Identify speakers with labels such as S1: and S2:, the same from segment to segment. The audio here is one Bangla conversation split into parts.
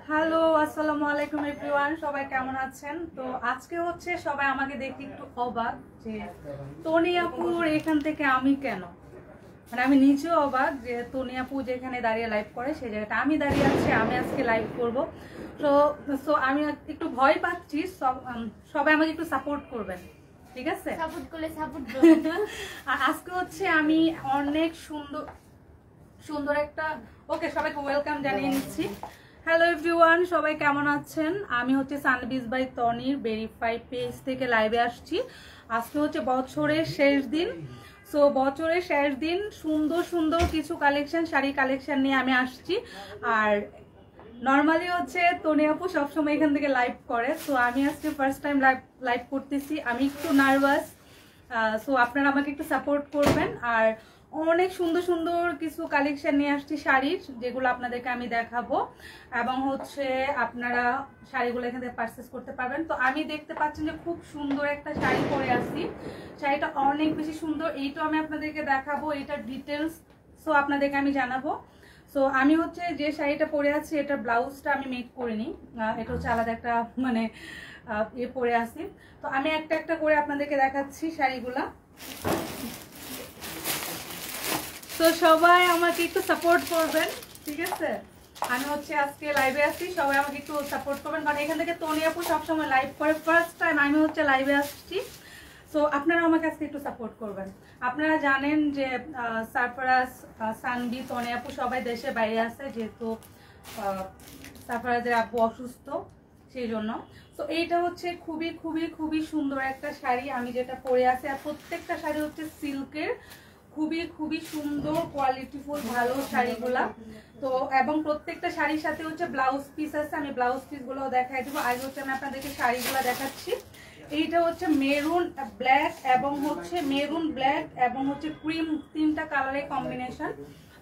S1: হ্যালো, আসসালামু আলাইকুম এভরিওয়ান, সবাই কেমন আছেন? তো আজকে হচ্ছে সবাই আমাকে দেখে একটু অবাক যে তনি আপুর এখান থেকে আমি কেন, মানে আমি নিজেও অবাক যে তনি আপু যেখানে দাঁড়িয়ে লাইভ করে সেই জায়গাটা আমি দাঁড়িয়ে আছি, আমি আজকে লাইভ করব। তো আমি একটু ভয় পাচ্ছি, সবাই আমাকে একটু সাপোর্ট করবেন, ঠিক আছে?
S2: সাপোর্ট করলে সাপোর্ট
S1: আর আজকে হচ্ছে আমি অনেক সুন্দর একটা সবাইকে ওয়েলকাম জানিয়ে নিচ্ছি। হ্যালো এভরিওয়ান, সবাই কেমন আছেন? আমি হচ্ছে সানবিজ বাই তনির ভেরিফাই পেজ থেকে লাইভে আসছি। আজকে হচ্ছে বছরের শেষ দিন। সো বছরের শেষ দিন সুন্দর সুন্দর কিছু কালেকশন, শাড়ি কালেকশন নিয়ে আমি আসছি। আর নর্মালি হচ্ছে তনি আপু সবসময় এখান থেকে লাইভ করে, সো আমি আজকে ফার্স্ট টাইম লাইভ করতেছি। আমি একটু নার্ভাস, সো আপনারা আমাকে একটু সাপোর্ট করবেন। আর অনেক সুন্দর সুন্দর কিছু কালেকশন নিয়ে আসছি শাড়ির, যেগুলো আপনাদেরকে আমি দেখাবো, এবং হচ্ছে আপনারা শাড়িগুলো এখান থেকে পারচেস করতে পারবেন। তো আমি দেখতে পাচ্ছেন যে খুব সুন্দর একটা শাড়ি পরে আসছি, শাড়িটা অনেক বেশি সুন্দর। এইটাও আমি আপনাদেরকে দেখাবো, এটার ডিটেলস সো আপনাদেরকে আমি জানাবো। সো আমি হচ্ছে যে শাড়িটা পরে আছি এটার ব্লাউজটা আমি মেক করিনি, এটা হচ্ছে আলাদা একটা মানে পরে আসি। তো আমি একটা একটা করে আপনাদেরকে দেখাচ্ছি শাড়িগুলা। তো সবাই আমাকে একটু সাপোর্ট করবেন, ঠিক আছে? আমি হচ্ছে আজকে লাইভে আসছি, সবাই আমাকে একটু সাপোর্ট করবেন, কারণ এখান থেকে তনি আপু সবসময় লাইভ করে, ফার্স্ট টাইম আমি হচ্ছে লাইভে আসছি। সো আপনারা আমাকে আজকে একটু সাপোর্ট করবেন। আপনারা জানেন যে সারফরাজ, সানবি, তনি আপু সবাই দেশে বাইরে আছে, যেহেতু সারফরাজের আপু অসুস্থ, সেই জন্য। তো এইটা হচ্ছে খুবই খুবই খুবই সুন্দর একটা শাড়ি আমি যেটা পরে আছি। আর প্রত্যেকটা শাড়ি হচ্ছে সিল্কের, খুবই খুবই সুন্দর কোয়ালিটিফুল ভালো শাড়িগুলা। তো এবং প্রত্যেকটা শাড়ির সাথে হচ্ছে ব্লাউজ পিস আছে, আমি ব্লাউজ পিস গুলো দেখাই দেবো। আগে হচ্ছে আমি আপনাদেরকে শাড়িগুলো দেখাচ্ছি। এইটা হচ্ছে মেরুন ব্ল্যাক এবং হচ্ছে মেরুন ব্ল্যাক এবং হচ্ছে ক্রিম, তিনটা কালারের কম্বিনেশন।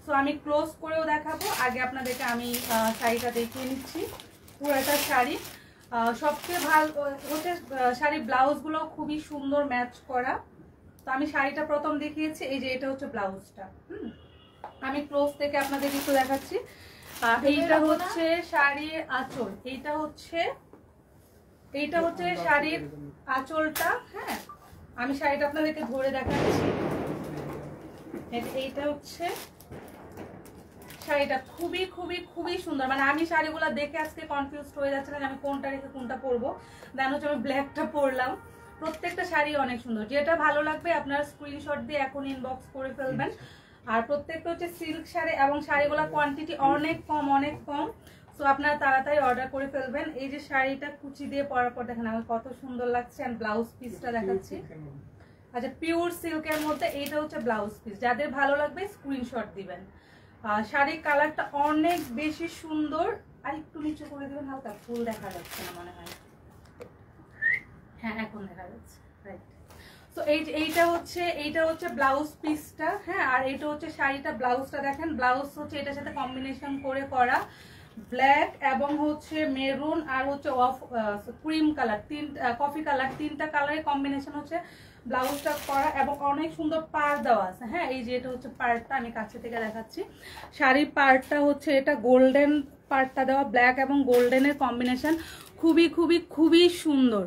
S1: সো আমি ক্লোজ করেও দেখাবো, আগে আপনাদেরকে আমি শাড়িটা দেখিয়ে নিচ্ছি। পুরোটা শাড়ি সবচেয়ে ভালো হচ্ছে শাড়ির ব্লাউজগুলো খুবই সুন্দর ম্যাচ করা। তো আমি শাড়িটা প্রথম দেখিয়েছি, এই যে এটা হচ্ছে ব্লাউজটা। আমি ক্লোজ থেকে আপনাদের একটু দেখাচ্ছি। এইটা হচ্ছে শাড়ির আঁচল, এইটা হচ্ছে শাড়ির আঁচলটা। হ্যাঁ, আমি শাড়িটা আপনাদেরকে ধরে দেখাচ্ছি। এইটা হচ্ছে শাড়িটা, খুবই খুবই খুবই সুন্দর। মানে আমি শাড়িগুলো দেখে আজকে কনফিউজড হয়ে যাচ্ছিলাম আমি কোনটা রেখে কোনটা পরবো। দেন হচ্ছে আমি ব্ল্যাকটা পরলাম। প্রত্যেকটা শাড়ি অনেক সুন্দর, যেটা ভালো লাগবে আপনারা স্ক্রিনশট দিয়ে এখন ইনবক্স করে ফেলবেন। আর প্রত্যেকটা হচ্ছে সিল্ক শাড়ি এবং শাড়িগুলোর কোয়ান্টিটি অনেক কম। তো আপনারা তাড়াতাড়ি অর্ডার করে ফেলবেন। এই যে শাড়িটা কুচি দিয়ে পরার পর দেখেন আমার কত সুন্দর লাগছে। আর ব্লাউজ পিসটা দেখাচ্ছি। আচ্ছা, পিওর সিল্কের মধ্যে এইটা হচ্ছে ব্লাউজ পিস, যাদের ভালো লাগবে স্ক্রিনশট দিবেন। শাড়ির কালারটা অনেক বেশি সুন্দর। আর একটু নিচু করে দিবেন, হালকা ফুল দেখা যাচ্ছে না মনে হয়। হ্যাঁ, এখন দেখা যাচ্ছে, রাইট। তো এইটা হচ্ছে ব্লাউজ পিসটা। হ্যাঁ, আর এটা হচ্ছে শাড়িটা, ব্লাউজটা দেখেন। ব্লাউজ হচ্ছে এটার সাথে কম্বিনেশন করে করা, ব্ল্যাক এবং হচ্ছে মেরুন আর হচ্ছে ক্রিম কালার, কফি কালার, তিনটা কালারের কম্বিনেশন হচ্ছে ব্লাউজটা করা এবং অনেক সুন্দর পাড় দেওয়া আছে। হ্যাঁ, এই যে এটা হচ্ছে পাড়টা, আমি কাছে থেকে দেখাচ্ছি। শাড়ির পাড়টা হচ্ছে এটা গোল্ডেন পাড়টা দেওয়া, ব্ল্যাক এবং গোল্ডেনের কম্বিনেশন, খুবই খুবই খুবই সুন্দর।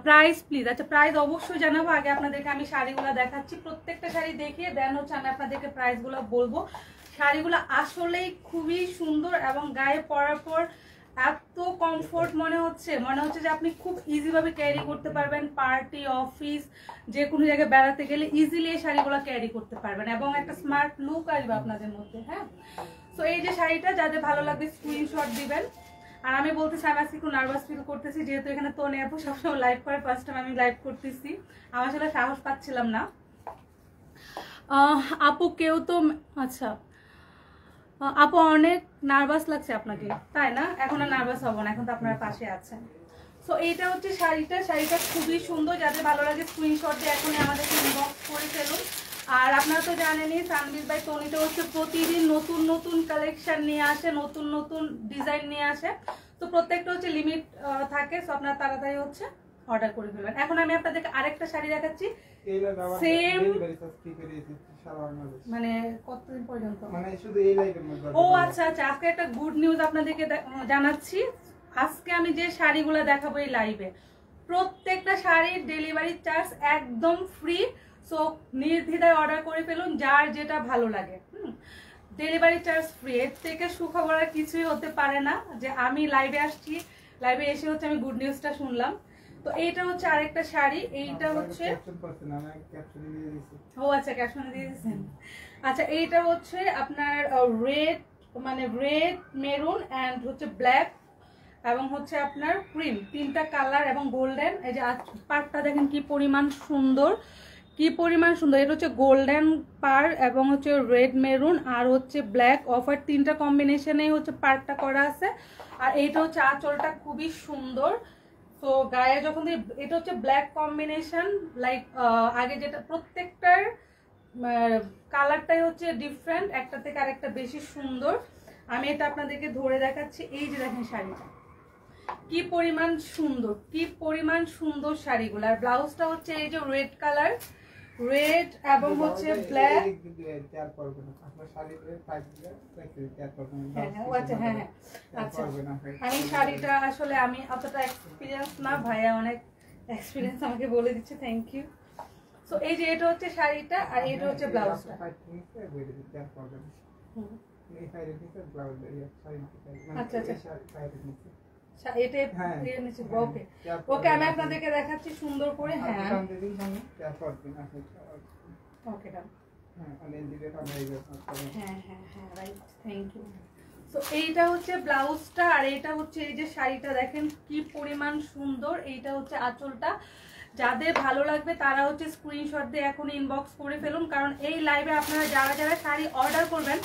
S1: প্রাইস প্লিজ, আচ্ছা প্রাইস অবশ্যই জানাবো। আগে আপনাদেরকে আমি শাড়িগুলো দেখাচ্ছি, প্রত্যেকটা শাড়ি দেখিয়ে দেন হচ্ছে আমি আপনাদেরকে প্রাইসগুলো বলবো। শাড়িগুলো আসলেই খুবই সুন্দর এবং গায়ে পরার পর এত কমফোর্ট মনে হচ্ছে যে আপনি খুব ইজিভাবে ক্যারি করতে পারবেন। পার্টি, অফিস, যে কোনো জায়গায় বেড়াতে গেলে ইজিলি এই শাড়িগুলো ক্যারি করতে পারবেন এবং একটা স্মার্ট লুক আসবে আপনাদের মধ্যে। হ্যাঁ, তো এই যে শাড়িটা, যাদের ভালো লাগবে স্ক্রিনশট দিবেন। আর আমি বলতেছি আমি আজকে একটু নার্ভাস ফিল করতেছি, যেহেতু এখানে তনি আপু সবসময় লাইভ করে, ফার্স্ট টাইম আমি লাইভ করতেছি, আমার আসলে সাহস পাচ্ছিলাম না। আপু কেউ তো, আচ্ছা আপু অনেক নার্ভাস লাগছে আপনাকে, তাই না? এখন আর নার্ভাস হবো না, এখন তো আপনার পাশে আছেন। সো এইটা হচ্ছে শাড়িটা খুবই সুন্দর, যাদের ভালো লাগে স্ক্রিনশট দিয়ে এখনই আমাদেরকে ইনবক্স করে ফেলুন। আর আপনারা তো জানেনই সানবিজ বাই তনিটা হচ্ছে প্রতিদিন নতুন নতুন কালেকশন নিয়ে আসে, নতুন নতুন ডিজাইন নিয়ে আসে। তো প্রত্যেকটা হচ্ছে লিমিট থাকে, সো আপনারা তাড়াতাড়ি হচ্ছে অর্ডার করে ফেলবেন। এখন আমি আপনাদেরকে আরেকটা শাড়ি দেখাচ্ছি, সেম মানে কতদিন পর্যন্ত
S2: মানে শুধু এই লাইভের মধ্যে।
S1: ও আচ্ছা আচ্ছা, আজকে একটা গুড নিউজ আপনাদেরকে জানাচ্ছি। আজকে আমি যে শাড়িগুলো দেখাবো এই লাইভে, প্রত্যেকটা শাড়ির ডেলিভারি চার্জ একদম ফ্রি। সো নির্দ্বিধায় অর্ডার করে ফেলুন যার যেটা ভালো লাগে। ডেলিভারি চার্জ ফ্রি, এর থেকে সুখবর আর কিছুই হতে পারে না যে আমি লাইভে আসছি, লাইভে এসে হচ্ছে আমি গুড নিউজটা শুনলাম। তো এইটা হচ্ছে আরেকটা শাড়ি, এইটা হচ্ছে ও আচ্ছা ক্যাপশনে দিয়ে দিয়েছেন। আচ্ছা এইটা হচ্ছে আপনার রেড মানে রেড মেরুন অ্যান্ড হচ্ছে ব্ল্যাক এবং হচ্ছে আপনার ক্রিম, তিনটা কালার এবং গোল্ডেন। এই যে পাড়টা দেখেন কি পরিমাণ সুন্দর, কি পরিমাণ সুন্দর। এটা হচ্ছে গোল্ডেন পার এবং হচ্ছে রেড মেরুন আর হচ্ছে ব্ল্যাক অফার, তিনটা কম্বিনেশনেই হচ্ছে পাড়টা করা আছে। আর এইটা হচ্ছে আঁচলটা খুবই সুন্দর। তো গায়ে যখন এটা হচ্ছে ব্ল্যাক কম্বিনেশন, লাইক আগে যেটা প্রত্যেকটার কালারটাই হচ্ছে ডিফারেন্ট, একটা থেকে আরেকটা বেশি সুন্দর। আমি এটা আপনাদেরকে ধরে দেখাচ্ছি। এই যে দেখেন শাড়িটা কি পরিমাণ সুন্দর, কি পরিমাণ সুন্দর শাড়িগুলো। আর ব্লাউজটা হচ্ছে এই যে রেড কালার, রেড এবং হচ্ছে ব্ল্যাক। আচ্ছা হ্যাঁ হ্যাঁ আচ্ছা, আমি শাড়িটা আসলে আমি অতটা এক্সপিরিয়েন্স না, ভাইয়া অনেক এক্সপিরিয়েন্স আমাকে বলে দিচ্ছে, থ্যাংক ইউ। সো এই যে এটা হচ্ছে শাড়িটা আর এটা হচ্ছে ব্লাউজটা। আচ্ছা আচ্ছা এটা ওকে ওকে, আমি আপনাদেরকে দেখাচ্ছি সুন্দর করে। হ্যাঁ ওকে ডান, হ্যাঁ হ্যাঁ হ্যাঁ রাইট, থ্যাংক ইউ। তো এইটা হচ্ছে ব্লাউজটা আর এইটা হচ্ছে এই যে শাড়িটা দেখেন কি পরিমাণ সুন্দর। এইটা হচ্ছে আঁচলটা। যাদের ভালো লাগবে তারা হচ্ছে স্ক্রিনশট দিয়ে এখন ইনবক্স করে ফেলুন, কারণ এই লাইভে আপনারা যারা যারা শাড়ি অর্ডার করবেন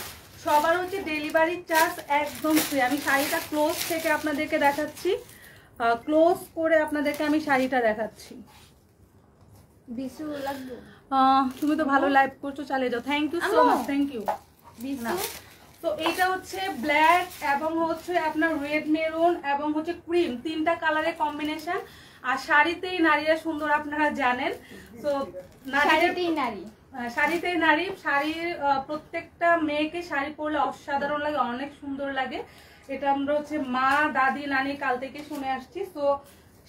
S1: সবার হচ্ছে ডেলিভারি চার্জ একদম ফ্রি। আমি শাড়িটা ক্লোজ থেকে আপনাদেরকে দেখাচ্ছি, ক্লোজ করে আপনাদেরকে আমি শাড়িটা দেখাচ্ছি।
S3: বিশু লাগবে,
S1: তুমি তো ভালো লাইভ করছো, চালিয়ে যাও। Thank you so much, thank you. তো এইটা হচ্ছে ব্ল্যাক এবং হচ্ছে আপনার রেড মেরুন এবং হচ্ছে ক্রিম, তিনটা কালারের কম্বিনেশন। আর শাড়িতেই নারীরা সুন্দর আপনারা জানেন। তো
S3: শাড়িতেই নারী,
S1: শাড়িতেই নারী, শাড়ির প্রত্যেকটা মেয়েকে শাড়ি পরলে অসাধারণ লাগে, অনেক সুন্দর লাগে। এটা আমরা হচ্ছে মা দাদি নানি কাল থেকে শুনে আসছি। তো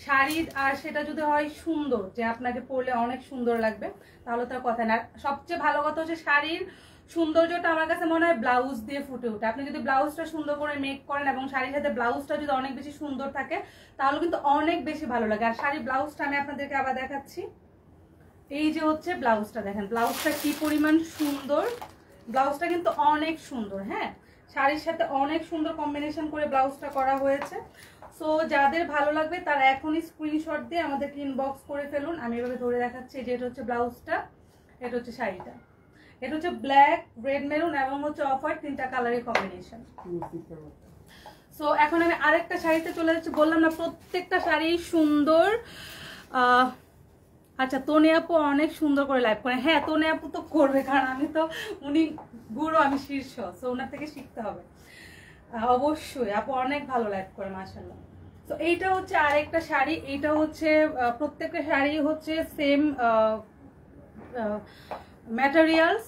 S1: শাড়ি আর সেটা যদি হয় সুন্দর, যে আপনাকে পরলে অনেক সুন্দর লাগবে, তাহলে তার কথা না। সবচেয়ে ভালো কথা হচ্ছে শাড়ির সৌন্দর্যটা আমার কাছে মনে হয় ব্লাউজ দিয়ে ফুটে ওঠে। আপনি যদি ব্লাউজটা সুন্দর করে মেক করেন এবং শাড়ির সাথে ব্লাউজটা যদি অনেক বেশি সুন্দর থাকে তাহলে কিন্তু অনেক বেশি ভালো লাগে। আর শাড়ির ব্লাউজটা আমি আপনাদেরকে আবার দেখাচ্ছি। এই যে হচ্ছে ব্লাউজটা দেখেন, ব্লাউজটা কি পরিমাণ সুন্দর। ব্লাউজটা কিন্তু অনেক সুন্দর, হ্যাঁ শাড়ির সাথে অনেক সুন্দর কম্বিনেশন করে ব্লাউজটা করা হয়েছে। সো যাদের ভালো লাগবে তারা এখনই স্ক্রিনশট দিয়ে আমাদেরকে ইনবক্স করে ফেলুন। আমি এভাবে ধরে দেখাচ্ছি যে এটা হচ্ছে ব্লাউজটা, এটা হচ্ছে শাড়িটা, এটা হচ্ছে ব্ল্যাক রেড মেরুন এবং হচ্ছে অফার, তিনটা কালারের কম্বিনেশন। সো এখন আমি আরেকটা শাড়িতে চলে যাচ্ছি। বললাম না প্রত্যেকটা শাড়ি সুন্দর। আচ্ছা তনি আপু অনেক সুন্দর করে লাইভ করে। হ্যাঁ তনি আপু তো করবে, কারণ আমি তো উনি গুরু, আমি শীর্ষ, সো ওনার থেকে শিখতে হবে অবশ্যই। আপু অনেক ভালো লাইভ করে মাশাআল্লাহ। তো এইটা হচ্ছে আরেকটা শাড়ি, এইটা হচ্ছে প্রত্যেকটা শাড়ি হচ্ছে সেম ম্যাটেরিয়ালস,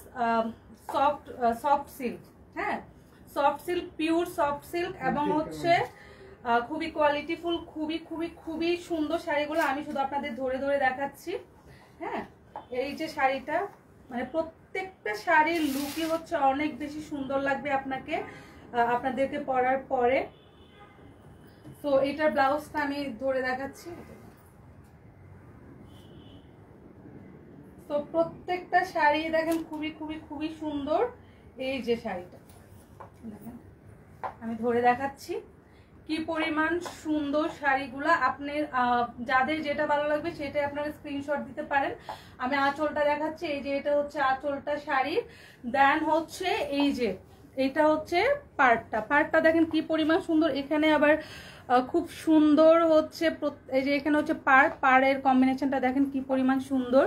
S1: সফট সিল্ক, হ্যাঁ soft silk, pure soft silk এবং হচ্ছে খুবই কোয়ালিটিফুল, খুবই খুবই খুবই সুন্দর শাড়িগুলো। আমি শুধু আপনাদের ধরে ধরে দেখাচ্ছি। হ্যাঁ এই যে শাড়িটা, মানে প্রত্যেকটা শাড়ির লুকই হচ্ছে অনেক বেশি সুন্দর লাগবে আপনাকে, আপনাদেরকে পরার পরে। তো এটার ব্লাউজটা আমি ধরে দেখাচ্ছি। তো প্রত্যেকটা শাড়ি দেখেন খুবই খুবই খুবই সুন্দর। এই যে শাড়িটা দেখেন আমি ধরে দেখাচ্ছি কি পরিমাণ সুন্দর শাড়িগুলা। আপনি যাদের যেটা ভালো লাগবে সেটাই আপনারা স্ক্রিনশট দিতে পারেন। আমি আঁচলটা দেখাচ্ছি। এই যে এটা হচ্ছে আঁচলটা শাড়ি, দেন হচ্ছে এই যে এটা হচ্ছে পাড়টা দেখেন কি পরিমাণ সুন্দর। এখানে আবার খুব সুন্দর হচ্ছে এই যে এখানে হচ্ছে পাড়ের কম্বিনেশনটা দেখেন কি পরিমাণ সুন্দর।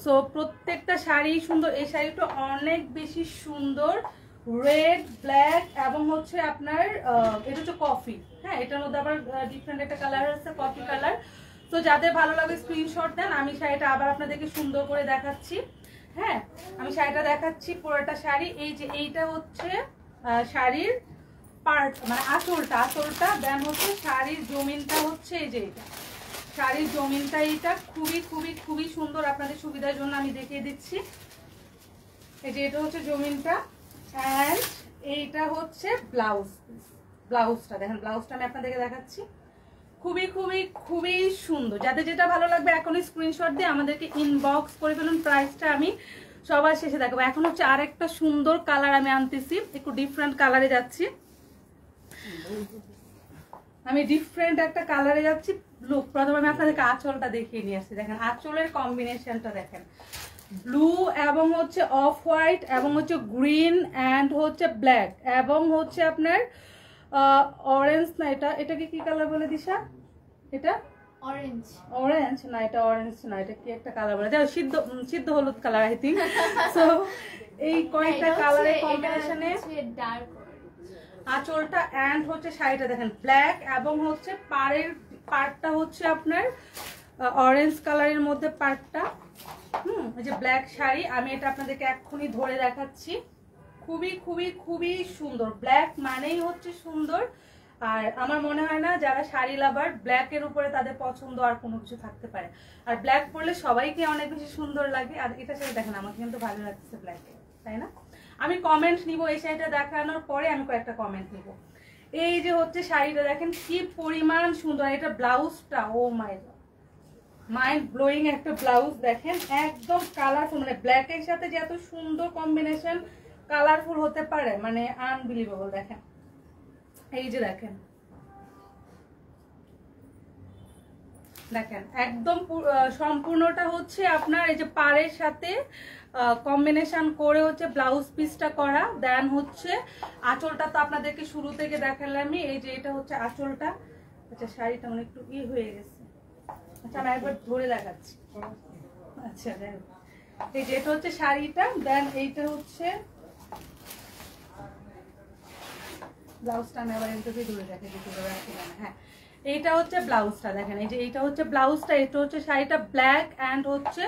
S1: সো প্রত্যেকটা শাড়ি সুন্দর। এই শাড়িটা অনেক বেশি সুন্দর, রেড ব্ল্যাক এবং হচ্ছে আপনার এটা হচ্ছে কফি, হ্যাঁ এটার মধ্যে আবার ডিফারেন্ট একটা কালার আছে, কফি কালার। তো যাদের ভালো লাগে স্ক্রিনশট দেন। আমি শাড়িটা আবার আপনাদেরকে সুন্দর করে দেখাচ্ছি। হ্যাঁ, আমি শাড়িটা দেখাচ্ছি পুরোটা শাড়ি। এই যে এইটা হচ্ছে শাড়ির পার্ট, মানে আঁচলটা দেন হচ্ছে শাড়ির জমিনটা হচ্ছে এই যে এটা শাড়ির জমিনটা। এইটা খুবই খুবই খুবই সুন্দর, আপনাদের সুবিধার জন্য আমি দেখিয়ে দিচ্ছি। এই যে এটা হচ্ছে জমিনটা অ্যান্ড এইটা হচ্ছে ব্লাউজটা দেখেন। ব্লাউজটা আমি আপনাদেরকে দেখাচ্ছি, খুবই খুবই খুবই সুন্দর। যাদের যেটা ভালো লাগবে এখনই স্ক্রিনশট দিয়ে আমাদেরকে ইনবক্স করে ফেলুন। প্রাইসটা আমি সবার শেষে দেখাবো। এখন হচ্ছে আরেকটা সুন্দর কালার আমি আনতেছি, একটু ডিফারেন্ট কালারে যাচ্ছি। আমি ডিফারেন্ট একটা কালারে যাচ্ছি। লুক, প্রথমে আমি আপনাদেরকে আঁচলটা দেখিয়ে নিয়ে আসছি। দেখেন আঁচলের কম্বিনেশনটা দেখেন, ব্লু এবং হচ্ছে অফ হোয়াইট এবং হচ্ছে গ্রিন অ্যান্ড হচ্ছে ব্ল্যাক এবং হচ্ছে আপনার অরেঞ্জ না, এটাকে কি কালার বলে দিশা? এটা অরেঞ্জ না, এটা অরেঞ্জ না, এটা কি একটা কালার বলে, দেখো সিদ্ধ হলুদ কালার আই থিঙ্ক। সো এই কয়েকটা কালারের কম্বিনেশনে আঁচলটা অ্যান্ড হচ্ছে শাড়িটা দেখেন ব্ল্যাক এবং হচ্ছে পার্টটা হচ্ছে আপনার অরেঞ্জ কালারের মধ্যে পার্টটা। এই যে ব্ল্যাক শাড়ি, আমি এটা আপনাদেরকে এক্ষুনি ধরে দেখাচ্ছি। খুবই খুবই খুবই সুন্দর। ব্ল্যাক মানেই হচ্ছে সুন্দর। আর আমার মনে হয় না যারা শাড়ি লাভার ব্ল্যাকের উপরে তাদের পছন্দ আর কোনো কিছু থাকতে পারে। আর ব্ল্যাক পরলে সবাইকে অনেক বেশি সুন্দর লাগে। আর এটা সাথে দেখেন আমাকে কিন্তু ভালো লাগছে ব্ল্যাকে, তাই না? আমি কমেন্ট নিব এই শাড়িটা দেখানোর পরে, আমি কয়েকটা কমেন্ট নিব। এই যে হচ্ছে শাড়িটা দেখেন কি পরিমাণ সুন্দর। এটা ব্লাউজটা, ও মাই গড, মাইন্ড ব্লোয়িং একটা ব্লাউজ দেখেন, একদম কালারফুল। মানে ব্ল্যাকের সাথে যে এত সুন্দর কম্বিনেশন কালারফুল হতে পারে, মানে আনবিলিভেবল। দেখেন এই যে দেখেন একদম সম্পূর্ণটা হচ্ছে আপনার এই যে পাড়ের সাথে কম্বিনেশন করে হচ্ছে ব্লাউজ পিসটা করা। দেন হচ্ছে আঁচলটা তো আপনাদেরকে শুরু থেকে দেখালামই। এই যে এটা হচ্ছে আঁচলটা। আচ্ছা শাড়িটা মানে একটু হয়ে গেছে। আচ্ছা আমি একবার ধরে দেখাচ্ছি। আচ্ছা এই যে এটা হচ্ছে শাড়িটা। দেন এইটা হচ্ছে ব্লাউজটা, আমি আবার এটাকে ধরে দেখাচ্ছি। হ্যাঁ, এইটা হচ্ছে ব্লাউজটা দেখেন। এই যে এইটা হচ্ছে ব্লাউজটা, এটা হচ্ছে শাড়িটা ব্ল্যাক অ্যান্ড হচ্ছে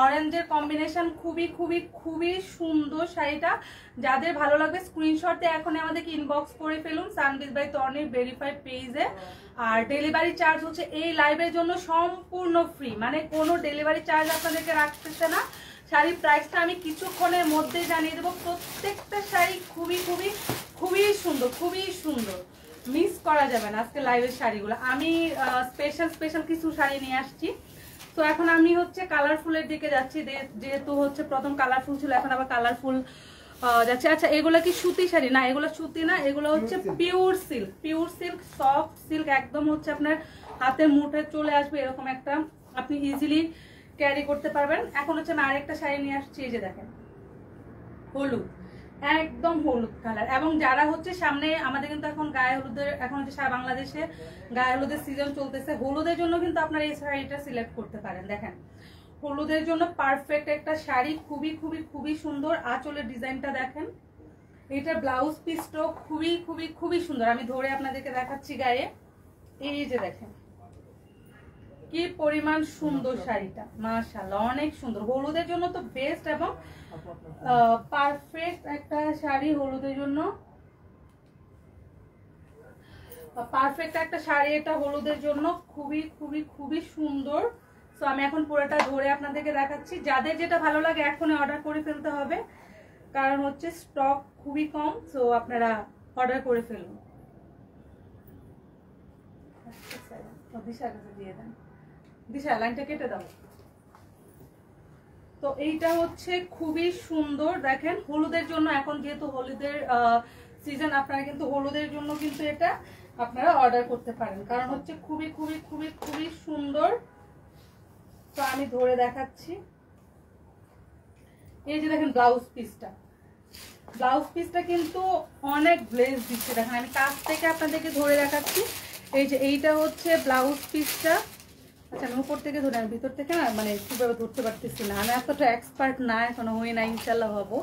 S1: অরেঞ্জের কম্বিনেশন। খুবই খুবই খুবই সুন্দর শাড়িটা। যাদের ভালো লাগবে স্ক্রিনশট দিয়ে এখন আমাদেরকে ইনবক্স করে ফেলুন সানবিজ বাই তর্নির ভেরিফাইড পেজে। আর ডেলিভারি চার্জ হচ্ছে এই লাইভের জন্য সম্পূর্ণ ফ্রি, মানে কোনো ডেলিভারি চার্জ আপনাদেরকে রাখতেছে না। শাড়ির প্রাইসটা আমি কিছুক্ষণের মধ্যে জানিয়ে দেবো। প্রত্যেকটা শাড়ি খুবই খুবই খুবই সুন্দর, খুবই সুন্দর, মিস করা যাবে না আজকে লাইভের শাড়িগুলো। আমি স্পেশাল কিছু শাড়ি নিয়ে আসছি। তো এখন আমি হচ্ছে কালারফুলের দিকে যাচ্ছি, যেহেতু হচ্ছে প্রথম কালারফুল ছিল, এখন আবার কালারফুল যাচ্ছে। আচ্ছা এগুলো কি সুতি শাড়ি? না, এগুলো সুতি না, এগুলো হচ্ছে পিওর সিল্ক, সফট সিল্ক, একদম হচ্ছে আপনার হাতের মুঠে চলে আসবে এরকম একটা, আপনি ইজিলি ক্যারি করতে পারবেন। এখন হচ্ছে আমি আরেকটা শাড়ি নিয়ে আসছি। এই যে দেখেন হলুদ, একদম হলুদ কালার। এবং যারা হচ্ছে সামনে আমাদের কিন্তু এখন গায়ে হলুদের, এখন হচ্ছে সারা বাংলাদেশে গায়ে হলুদের সিজন চলতেছে, হলুদের জন্য কিন্তু আপনারা এই শাড়িটা সিলেক্ট করতে পারেন। দেখেন হলুদের জন্য পারফেক্ট একটা শাড়ি, খুবই খুবই খুবই সুন্দর। আঁচলের ডিজাইনটা দেখেন, এটা ব্লাউজ পিসটাও খুবই খুবই খুবই সুন্দর। আমি ধরে আপনাদেরকে দেখাচ্ছি গায়ে। এই যে দেখেন কি পরিমাণ সুন্দর শাড়িটা, মাশাআল্লাহ অনেক সুন্দর। হলুদের জন্য তো বেস্ট এবং পারফেক্ট একটা শাড়ি হলুদের জন্য, পারফেক্ট একটা শাড়ি এটা হলুদের জন্য, খুবই খুবই খুবই সুন্দর। তো আমি এখন পুরোটা ধরে আপনাদেরকে দেখাচ্ছি। যাদের যেটা ভালো লাগে এখনই অর্ডার করে ফেলতে হবে, কারণ হচ্ছে স্টক খুবই কম। তো আপনারা অর্ডার করে ফেলুন। দিশা দিয়ে দেন, দিশা লাইনটা কেটে দাও। তো এইটা হচ্ছে খুবই সুন্দর। দেখেন হলুদের জন্য, এখন যেহেতু হলুদের সিজন, আপনারা কিন্তু হলুদের জন্য কিন্তু এটা আপনারা অর্ডার করতে পারেন, কারণ হচ্ছে খুবই খুবই খুবই খুবই সুন্দর। তো আমি ধরে দেখাচ্ছি। এই যে দেখেন ব্লাউজ পিসটা কিন্তু অনেক গ্লেজ দিচ্ছে। দেখেন আমি কাছ থেকে আপনাদেরকে ধরে দেখাচ্ছি। এই যে এইটা হচ্ছে ব্লাউজ পিসটা। আচ্ছা আমি উপর থেকে ধরে, আমি ভিতর থেকে না মানে কিভাবে ধরতে পারতেছি না, আমি এতটা এক্সপার্ট না, এখনো হই না, ইনশাল্লাহ হবো।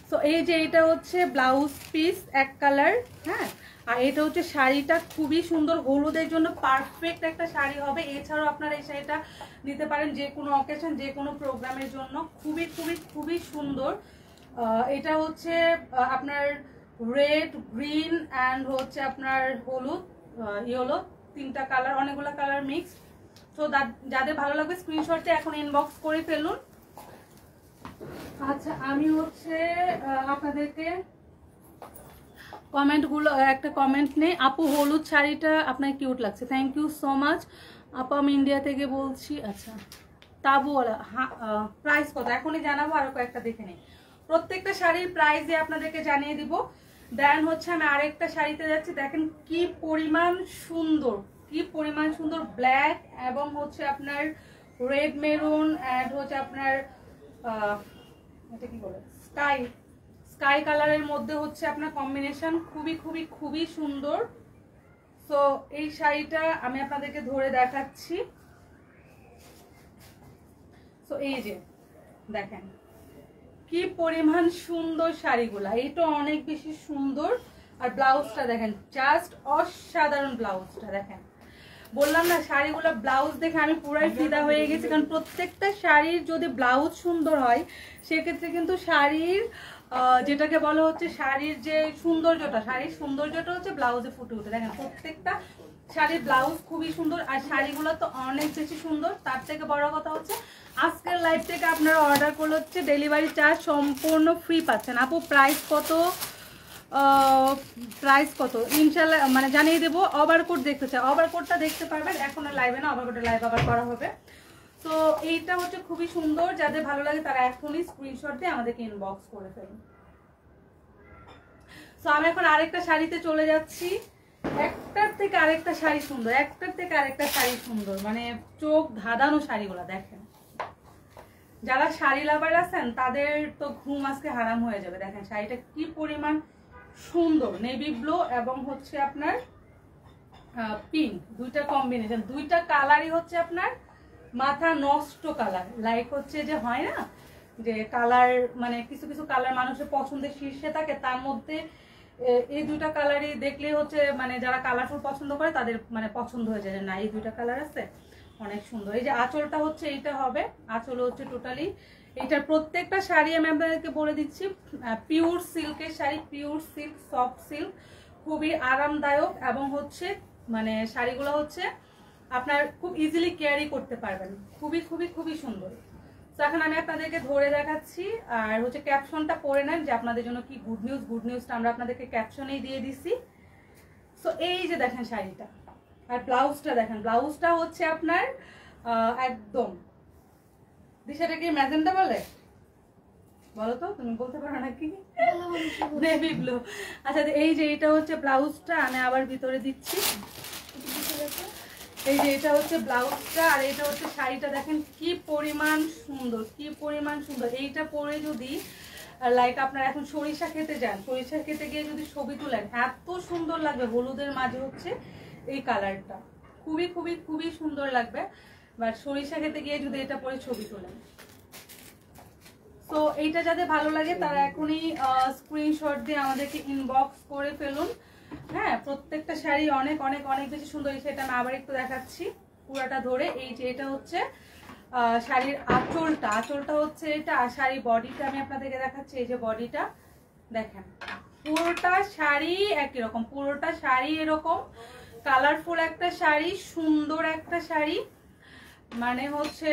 S1: তো তো এই যে এটা হচ্ছে ব্লাউজ পিস এক কালার, হ্যাঁ, আর এটা হচ্ছে শাড়িটা খুবই সুন্দর, হলুদের জন্য পারফেক্ট একটা শাড়ি হবে। এছাড়াও আপনারা এই শাড়িটা নিতে পারেন যে কোনো অকেশন, যে কোনো প্রোগ্রামের জন্য, খুবই খুবই খুবই সুন্দর। এটা হচ্ছে আপনার রেড, গ্রিন অ্যান্ড হচ্ছে আপনার হলুদ, ইয়েলো, তিনটা কালার, অনেকগুলো কালার মিক্স। তো যাদের ভালো লাগবে স্ক্রিনশটে এখন ইনবক্স করে ফেলুন। আচ্ছা, আমি হচ্ছে আপনাদেরকে কমেন্টগুলো, একটা কমেন্ট নেই। আপু হলুদ শাড়িটা আপনার কিউট লাগছে, থ্যাংক ইউ সো মাচ আপু, আমি ইন্ডিয়া থেকে বলছি। আচ্ছা, তাবুওয়ালা, হ্যাঁ, প্রাইস কত এখনই জানাবো, আরো কয়েকটা দেখে নিই। প্রত্যেকটা শাড়ির প্রাইস আপনাদেরকে জানিয়ে দিব। দেন হচ্ছে আমি আরেকটা শাড়িতে যাচ্ছি, দেখেন কি পরিমাণ সুন্দর, কি পরিমাণ সুন্দর, ব্ল্যাক এবং হচ্ছে আপনার রেড মেরুন অ্যান্ড হচ্ছে আপনার এটা কি বলে স্কাই কালারের মধ্যে হচ্ছে আপনার কম্বিনেশন, খুবই খুবই খুবই সুন্দর। সো এই শাড়িটা আমি আপনাদেরকে ধরে দেখাচ্ছি। সো এই যে দেখেন কি পরিমাণ সুন্দর শাড়িগুলা, এটা অনেক বেশি সুন্দর। আর ব্লাউজটা দেখেন, জাস্ট অসাধারণ ব্লাউজটা দেখেন। বললাম না শাড়িগুলো ব্লাউজ দেখে আমি পুরাই ফিদা হয়ে গেছি, কারণ প্রত্যেকটা শাড়ির যদি ব্লাউজ সুন্দর হয় সেক্ষেত্রে কিন্তু শাড়ির যেটাকে বলা হচ্ছে শাড়ির যে সৌন্দর্যটা, শাড়ির সৌন্দর্যটা হচ্ছে ব্লাউজে ফুটে উঠে। দেখেন প্রত্যেকটা শাড়ির ব্লাউজ খুবই সুন্দর, আর শাড়িগুলো তো অনেক বেশি সুন্দর। তার থেকে বড় কথা হচ্ছে আজকের লাইভ থেকে আপনারা অর্ডার করলে হচ্ছে ডেলিভারি চার্জ সম্পূর্ণ ফ্রি পাচ্ছেন। আপু প্রাইস কত? প্রাইস কত ইনশাল্লাহ মানে জানিয়ে দেবো। ওভারকোট দেখতে চাই, ওভারকোটটা দেখতে পারবেন, এখন আর লাইভে না, ওভারকোটের লাইভ আবার করা হবে। তো এইটা হচ্ছে খুবই সুন্দর, যাদের ভালো লাগে তারা এখনই স্ক্রিনশট দিয়ে আমাদেরকে ইনবক্স করে ফেলুন। তো আমি এখন আরেকটা শাড়িতে চলে যাচ্ছি, একটার থেকে আরেকটা শাড়ি সুন্দর, একটার থেকে আরেকটা শাড়ি সুন্দর, মানে চোখ ধাঁধানো শাড়িগুলো দেখেন। যারা শাড়ি লাভার আছেন তাদের তো ঘুম আজকে হারাম হয়ে যাবে। দেখেন শাড়িটা কি পরিমাণ সুন্দর, নেভি ব্লু এবং হচ্ছে আপনার পিঙ্ক, দুইটা কম্বিনেশন, দুইটা কালারই হচ্ছে আপনার মাথা নষ্ট কালার। লাইক হচ্ছে যে হয় না যে কালার, মানে কিছু কিছু কালার মানুষের পছন্দের শীর্ষে থাকে, তার মধ্যে এই দুইটা কালারই দেখলে হচ্ছে মানে যারা কালারফুল পছন্দ করে তাদের মানে পছন্দ হয়ে যায়, না এই দুইটা কালার আছে অনেক সুন্দর। এই যে আঁচলটা হচ্ছে এইটা হবে, আঁচল হচ্ছে টোটালি এইটার প্রত্যেকটা শাড়ি আমি আপনাদেরকে বলে দিচ্ছি পিওর সিল্কের sari, pure silk, soft silk, খুবই আরামদায়ক এবং হচ্ছে মানে শাড়িগুলো হচ্ছে আপনার খুব ইজিলি ক্যারি করতে পারবেন, খুবই খুবই খুবই সুন্দর। তো এখন আমি আপনাদেরকে ধরে দেখাচ্ছি, আর হচ্ছে ক্যাপশনটা পড়ে নেন যে আপনাদের জন্য কি গুড নিউজ। গুড নিউজটা আমরা আপনাদেরকে ক্যাপশনেই দিয়ে দিছি। সো এই যে দেখেন শাড়িটা, আর ব্লাউজটা দেখেন, ব্লাউজটা হচ্ছে আপনার একদম দিশাটা কি ম্যাজেন্টা বলে, বলো তো, তুমি বলতে পারো নাকি? Navy blue. আচ্ছা এই যে এটা হচ্ছে ব্লাউজটা, আমি আবার ভিতরে দিচ্ছি। এই যে এটা হচ্ছে ব্লাউজটা, আর এটা হচ্ছে শাড়িটা। দেখেন কি পরিমাণ সুন্দর, কি পরিমাণ সুন্দর। এইটা পরে যদি লাইক আপনারা এখন সরিষা খেতে যান, সরিষা খেতে গিয়ে যদি ছবি তুলেন এত সুন্দর লাগবে। হলুদের মাঝে হচ্ছে এই কালারটা খুবই খুবই খুবই সুন্দর লাগবে, বাট সরিষা খেতে গিয়ে যদি এটা পরে ছবি তোলেন। তো এইটা যাদের ভালো লাগে তারা এখনই স্ক্রিনশট দিয়ে আমাদেরকে ইনবক্স করে ফেলুন। হ্যাঁ, প্রত্যেকটা শাড়ি অনেক অনেক অনেক বেশি সুন্দর। সেটা আমি আবার একটু দেখাচ্ছি পুরাটা ধরে। এই যে এটা হচ্ছে শাড়ির আঁচলটা, আঁচলটা হচ্ছে এটা, আর শাড়ি বডিটা আমি আপনাদেরকে দেখাচ্ছি। এই যে বডিটা দেখেন, পুরোটা শাড়ি একই রকম, পুরোটা শাড়ি এরকম কালারফুল একটা শাড়ি, সুন্দর একটা শাড়ি, মানে হচ্ছে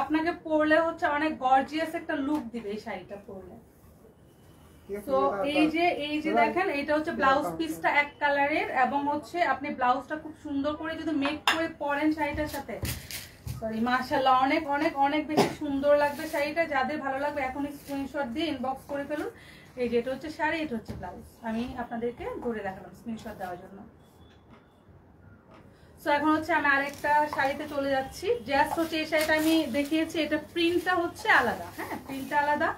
S1: আপনাকে পরলে হচ্ছে অনেক গর্জিয়াস একটা লুক দিবে এই শাড়িটা পরলে। তো এই যে দেখেন এটা হচ্ছে ব্লাউজ পিসটা এক কালারের, এবং হচ্ছে আপনি ব্লাউজটা খুব সুন্দর করে যদি মেক করে পরেন শাড়িটার সাথে, সরি মাশাআল্লাহ অনেক অনেক অনেক বেশি সুন্দর লাগবে শাড়িটা। যাদের ভালো লাগবে এখনই স্ক্রিনশট দিয়ে ইনবক্স করে ফেলুন। এই যে এটা হচ্ছে শাড়ি, এটা হচ্ছে ব্লাউজ, আমি আপনাদেরকে ধরে দেখালাম স্ক্রিনশট দেওয়ার জন্য। সো এখন হচ্ছে আমি আরেকটা শাড়িতে চলে যাচ্ছি। জাস্ট হচ্ছে এই শাড়িটা আমি দেখিয়েছি, এটা প্রিন্টটা হচ্ছে আলাদা, হ্যাঁ প্রিন্টটা আলাদা,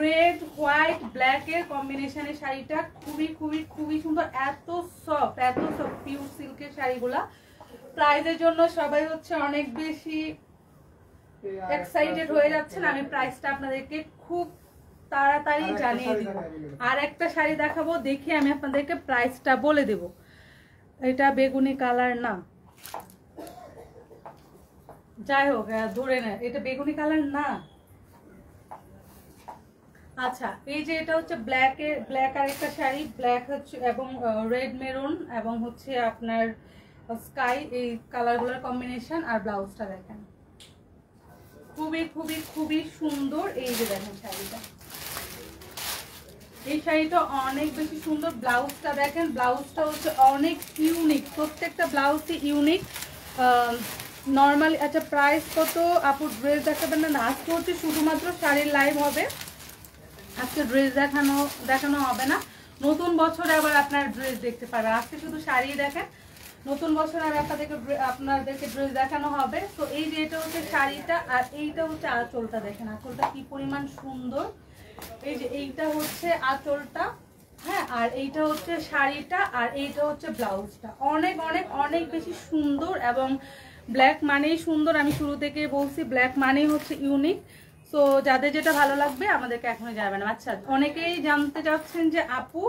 S1: রেড হোয়াইট ব্ল্যাক এর কম্বিনেশনের শাড়িটা খুবই খুবই খুবই সুন্দর, এত সফট পিওর সিল্কের শাড়িগুলা। প্রাইসের জন্য সবাই হচ্ছে অনেক বেশি এক্সাইটেড হয়ে যাচ্ছেন। আমি প্রাইসটা আপনাদেরকে খুব তাড়াতাড়ি জানিয়ে দিব। আর একটা শাড়ি দেখাবো, দেখি আমি আপনাদেরকে প্রাইসটা বলে দেব। এটা বেগুনি কালার না, যাই হোক ধরে নেয় এটা বেগুনি কালার না। আচ্ছা, এই যে এটা হচ্ছে ব্ল্যাক আর একটা শাড়ি, ব্ল্যাক হচ্ছে এবং রেড মেরুন এবং হচ্ছে আপনার স্কাই, এই কালারগুলোর কম্বিনেশন। আর ব্লাউজটা দেখেন, খুবই খুবই খুবই সুন্দর। এই যে দেখেন শাড়িটা, এই শাড়িটা অনেক বেশি সুন্দর। ব্লাউজটা দেখেন, ব্লাউজটা হচ্ছে অনেক ইউনিক, প্রত্যেকটা ব্লাউজই ইউনিক। নর্মালি আচ্ছা প্রাইস কত আপু? ড্রেস দেখাবেন না? আজকে হচ্ছে শুধুমাত্র শাড়ির লাইভ হবে, আজকে ড্রেস দেখানো হবে না। নতুন বছরে আবার আপনার ড্রেস দেখতে পারবেন, আজকে শুধু শাড়ি দেখেন। নতুন বছরে আর আপনাদেরকে ড্রেস দেখানো হবে। তো এই যে এটা হচ্ছে শাড়িটা, আর এইটা হচ্ছে আঁচলটা। দেখেন আঁচলটা কি পরিমাণ সুন্দর। এই যে এইটা হচ্ছে আঁচলটা, হ্যাঁ, আর এইটা হচ্ছে শাড়িটা, আর এইটা হচ্ছে ব্লাউজটা। অনেক অনেক অনেক বেশি সুন্দর। এবং ব্ল্যাক মানেই সুন্দর, আমি শুরু থেকে বলছি ব্ল্যাক মানেই হচ্ছে ইউনিক। সো যাদের যেটা ভালো লাগবে আমাদেরকে এখনই জানাবেন। আচ্ছা, অনেকেই জানতে চাচ্ছেন যে আপু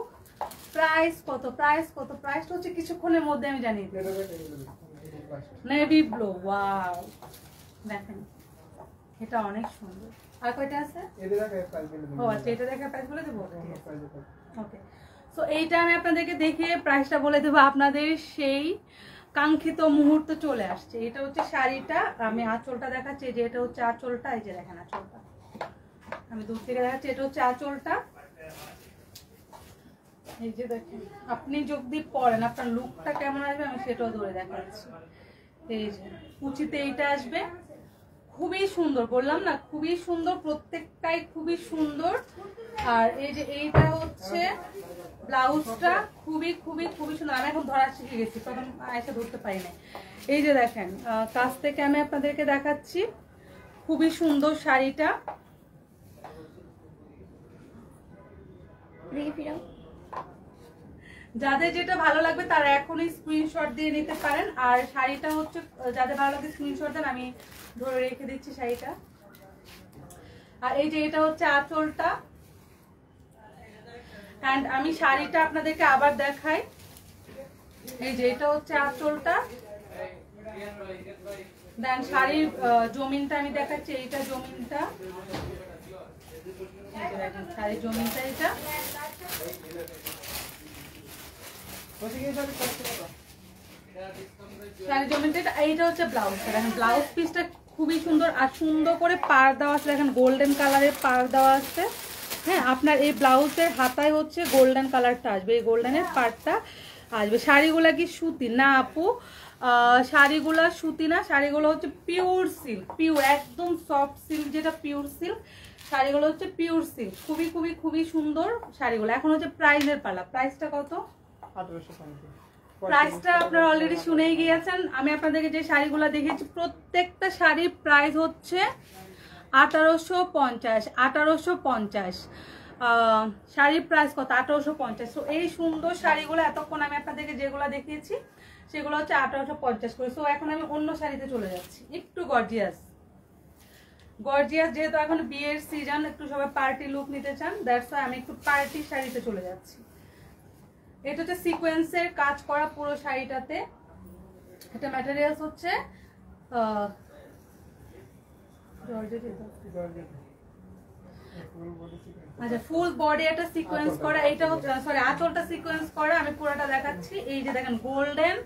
S1: প্রাইস কত, প্রাইস কত? প্রাইসটা হচ্ছে কিছুক্ষণের মধ্যে আমি জানিয়ে দেব। নেভি ব্লু, ওয়াও, দেখেন এটা অনেক সুন্দর। আর কয়টা আছে? ও আচ্ছা, এটা দেখে প্রাইস বলে দেবো। ওকে, সো এইটা আমি আপনাদেরকে দেখে প্রাইসটা বলে দেবো। আপনাদের সেই কাঙ্ক্ষিত মুহূর্ত চলে আসছে। এটা হচ্ছে শাড়িটা, আমি আঁচলটা দেখাচ্ছি। যে এটা হচ্ছে আঁচলটা, এই যে দেখেন আঁচলটা, আমি দূর থেকে দেখাচ্ছি। এটা হচ্ছে আঁচলটা, এই যে দেখেন। আপনি যদি পরেন আপনার লুকটা কেমন আসবে আমি সেটাও ধরে দেখাচ্ছি। এই যে কুচিতে এইটা আসবে, খুবই সুন্দর, বললাম না খুবই সুন্দর, প্রত্যেকটাই খুবই সুন্দর। আর এই যে এইটা হচ্ছে ব্লাউজটা, খুবই খুবই খুবই সুন্দর। আমি এখন ধরা শিখে গেছি, তখন এসে ধরতে পারি না। এই যে দেখেন, কাছ থেকে আমি আপনাদেরকে দেখাচ্ছি, খুবই সুন্দর শাড়িটা। যাদের যেটা ভালো লাগবে তারা এখনই স্ক্রিনশট দিয়ে নিতে পারেন। আর শাড়িটা হচ্ছে যাদের ভালো লাগে স্ক্রিনশট দেন, আমি ধরে রেখে দিচ্ছি শাড়িটা। আর এই যে এটা হচ্ছে আঁচলটা। এন্ড আমি শাড়িটা আপনাদেরকে আবার দেখাই। এই যে এটা হচ্ছে আঁচলটা, দেন শাড়ির জমিনটা আমি দেখাচ্ছি। এইটা জমিনটা, শাড়ির জমিনটা এটা। শাড়ির জমিনটা এইটা হচ্ছে ব্লাউজটা। দেখেন ব্লাউজ পিসটা খুবই সুন্দর, আর সুন্দর করে পাড় দেওয়া আছে। দেখেন গোল্ডেন কালারের পাড় দেওয়া আছে। হ্যাঁ, আপনার এই ব্লাউজের হাতায় হচ্ছে গোল্ডেন কালারটা আসবে, এই গোল্ডেনের পাড়টা আসবে। শাড়িগুলা কি সুতি না আপু? শাড়িগুলা সুতি না, শাড়িগুলো হচ্ছে পিওর সিল্ক, পিওর একদম সফট সিল্ক, যেটা পিওর সিল্ক। শাড়িগুলো হচ্ছে পিওর সিল্ক, খুবই খুবই খুবই সুন্দর শাড়িগুলো। এখন হচ্ছে প্রাইসের পালা। প্রাইসটা কত? প্রাইসটা আপনারা অলরেডি শুনেই গিয়েছেন। আমি আপনাদেরকে যে শাড়িগুলো দেখিয়েছি প্রত্যেকটা শাড়ির প্রাইস হচ্ছে 1850। 1850 শাড়ির প্রাইস কত? 1850। সো এই সুন্দর শাড়িগুলো এতক্ষণ আমি আপনাদেরকে যেগুলো দেখিয়েছি সেগুলো হচ্ছে 1850 করে। সো এখন আমি অন্য শাড়িতে চলে যাচ্ছি, একটু গর্জিয়াস। যেহেতু এখন বিয়ের সিজন, একটু সবাই পার্টি লুক নিতে চান, দ্যাটস ওয়াই আমি একটু পার্টি শাড়িতে চলে যাচ্ছি। এটা হচ্ছে সিকোয়েন্সের কাজ করা পুরো শাড়িটাতে। এটা ম্যাটেরিয়ালস হচ্ছে আচ্ছা, ফুল বডি একটা সিকোয়েন্স করা। এইটা হচ্ছে সরি, আঁচলটা সিকোয়েন্স করা। আমি পুরোটা দেখাচ্ছি। এই যে দেখেন গোল্ডেন,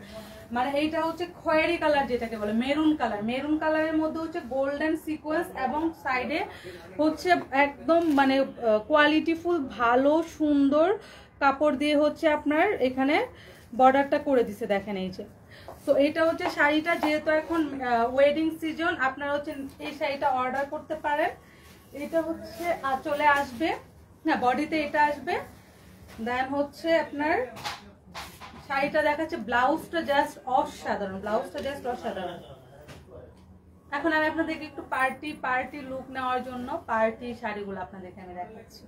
S1: মানে এইটা হচ্ছে খয়েরি কালার, যেটাকে বলে মেরুন কালার। মেরুন কালারের মধ্যে হচ্ছে গোল্ডেন সিকোয়েন্স, এবং সাইডে হচ্ছে একদম মানে কোয়ালিটিফুল ভালো সুন্দর কাপড় দিয়ে হচ্ছে আপনার এখানে বর্ডারটা করে দিছে। দেখেন এই যে। তো এটা হচ্ছে শাড়িটা, যেহেতু এখন ওয়েডিং সিজন, আপনারা হচ্ছে এই শাড়িটা অর্ডার করতে পারেন। এটা হচ্ছে চলে আসবে, না বডিতে এটা আসবে। দেন হচ্ছে আপনার শাড়িটা দেখাচ্ছে, ব্লাউজটা জাস্ট অসাধারণ, ব্লাউজটা জাস্ট অসাধারণ। এখন আমি আপনাদেরকে একটু পার্টি লুক নেওয়ার জন্য পার্টি শাড়িগুলো আপনাদেরকে আমি দেখাচ্ছি।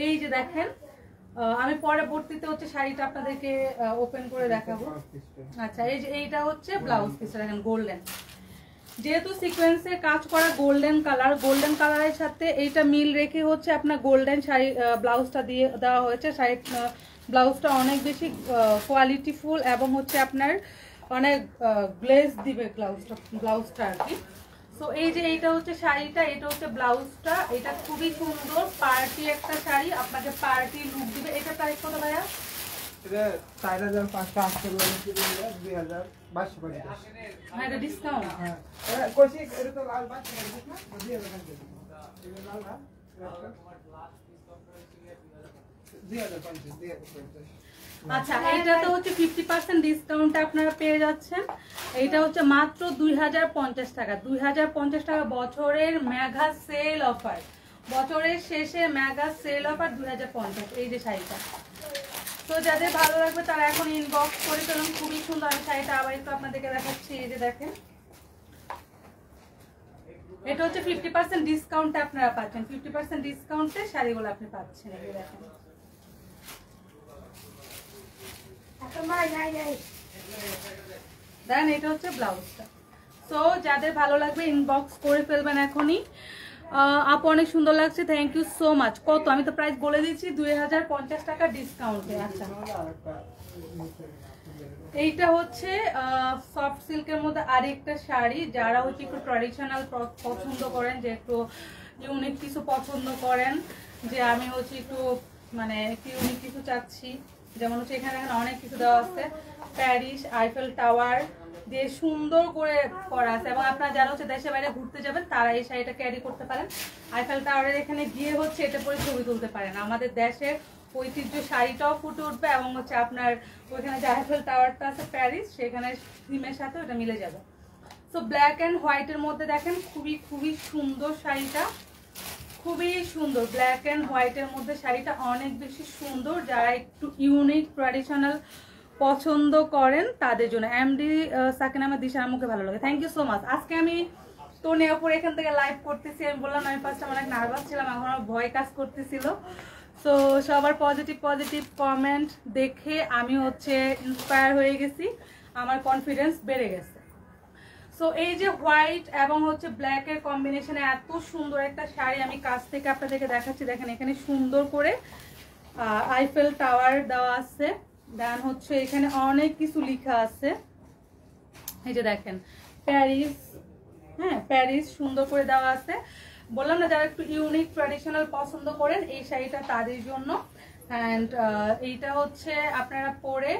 S1: এই যে দেখেন, আমি পরবর্তীতে হচ্ছে শাড়িটা আপনাদেরকে ওপেন করে দেখাবো। আচ্ছা, এই যে এইটা হচ্ছে ব্লাউজ পিস, দেখেন গোল্ডেন। যেহেতু সিকোয়েন্সের কাজ করা গোল্ডেন কালারের সাথে এইটা মিল রেখে হচ্ছে আপনার গোল্ডেন শাড়ি ব্লাউজটা দিয়ে দেওয়া হয়েছে। শাড়ি ব্লাউজটা অনেক বেশি কোয়ালিটিফুল এবং হচ্ছে আপনার অনেক গ্লেজ দিবে ব্লাউজটা আর কি। সো এই যে এইটা হচ্ছে শাড়িটা, এটা হচ্ছে ব্লাউজটা, এটা খুবই সুন্দর পার্টি একটা শাড়ি, আপনাকে পার্টি লুক দিবে। এটা প্রাইস কত ভাইয়া?
S2: এটা 4500 2050
S1: হ্যাঁ এটা ডিসকাউন্ট।
S2: হ্যাঁ কোশি এটা তো লাল বাস না 2050 এটা লাল না 2050
S1: আচ্ছা এইটা তো হচ্ছে 50% ডিসকাউন্টে আপনারা পেয়ে যাচ্ছেন। এইটা হচ্ছে মাত্র 2050 টাকা। 2050 টাকা বছরের মেগা সেল অফার, বছরের শেষে মেগা সেল অফার 2050। এই যে শাড়িটা, তো যাদের ভালো লাগবে তারা এখন ইনবক্স করে ফেলুন। খুবই সুন্দর। আমি শাড়িটা আবার একটু আপনাদেরকে দেখাচ্ছি। এই যে দেখেন, এটা হচ্ছে 50% ডিসকাউন্টে আপনারা পাচ্ছেন। 50% ডিসকাউন্টে শাড়িগুলো আপনি পাচ্ছেন। এই যে দেখেন, দেন এটা হচ্ছে ব্লাউজটা। সো যাদের ভালো লাগবে ইনবক্স করে ফেলবেন এখনই। আপু অনেক সুন্দর লাগছে, থ্যাংক ইউ সো মাচ। কত আমি তো প্রাইস বলে দিচ্ছি, 2050 টাকা ডিসকাউন্টে। আচ্ছা এইটা হচ্ছে সফট সিল্কের মধ্যে আরেকটা শাড়ি। যারা হচ্ছে একটু ট্র্যাডিশনাল পছন্দ করেন, যে একটু ইউনিক কিছু পছন্দ করেন, যে আমি হচ্ছে একটু মানে একটু ইউনিক কিছু চাচ্ছি, যেমন হচ্ছে এখানে অনেক কিছু দেওয়া আছে, প্যারিস আইফেল টাওয়ার দিয়ে সুন্দর করে করা আছে। এবং আপনারা যারা হচ্ছে দেশে বাইরে ঘুরতে যাবেন তারা এই শাড়িটা ক্যারি করতে পারেন। আইফেল টাওয়ারের এখানে গিয়ে হচ্ছে এটা পরে ছবি তুলতে পারেন। আমাদের দেশের ঐতিহ্য শাড়িটাও ফুটে উঠবে এবং হচ্ছে আপনার ওইখানে যে আইফেল টাওয়ারটা আছে প্যারিস, সেখানে থিমের সাথে ওটা মিলে যাবে। সো ব্ল্যাক অ্যান্ড হোয়াইটের মধ্যে দেখেন, খুবই সুন্দর শাড়িটা, খুবই সুন্দর। ব্ল্যাক অ্যান্ড হোয়াইটের মধ্যে শাড়িটা অনেক বেশি সুন্দর। যারা একটু ইউনিক ট্র্যাডিশনাল পছন্দ করেন তাদের জন্য। এমডি সাকিনা আমার দিশা আমাকে ভালো লাগে, থ্যাংক ইউ সো মাচ। আজকে আমি তো নেওয়ার এখান থেকে লাইভ করতেছি। আমি বললাম আমি ফার্স্ট অনেক নার্ভাস ছিলাম, এখন আমার ভয় কাজ করতেছিল। সো সবার পজিটিভ কমেন্ট দেখে আমি হচ্ছে ইন্সপায়ার হয়ে গেছি, আমার কনফিডেন্স বেড়ে গেছে। সো এই যে হোয়াইট এবং হচ্ছে ব্ল্যাক এর কম্বিনেশনে এত সুন্দর একটা শাড়ি আমি কাছ থেকে আপনাদেরকে দেখাচ্ছি। দেখেন এখানে সুন্দর করে আইফেল টাওয়ার দেওয়া আছে, দেন হচ্ছে এখানে অনেক কিছু লেখা আছে। এই যে দেখেন প্যারিস, হ্যাঁ প্যারিস সুন্দর করে দেওয়া আছে। বললাম না, যারা একটু ইউনিক ট্র্যাডিশনাল পছন্দ করেন এই শাড়িটা তাদের জন্য। অ্যান্ড এইটা হচ্ছে আপনারা পরে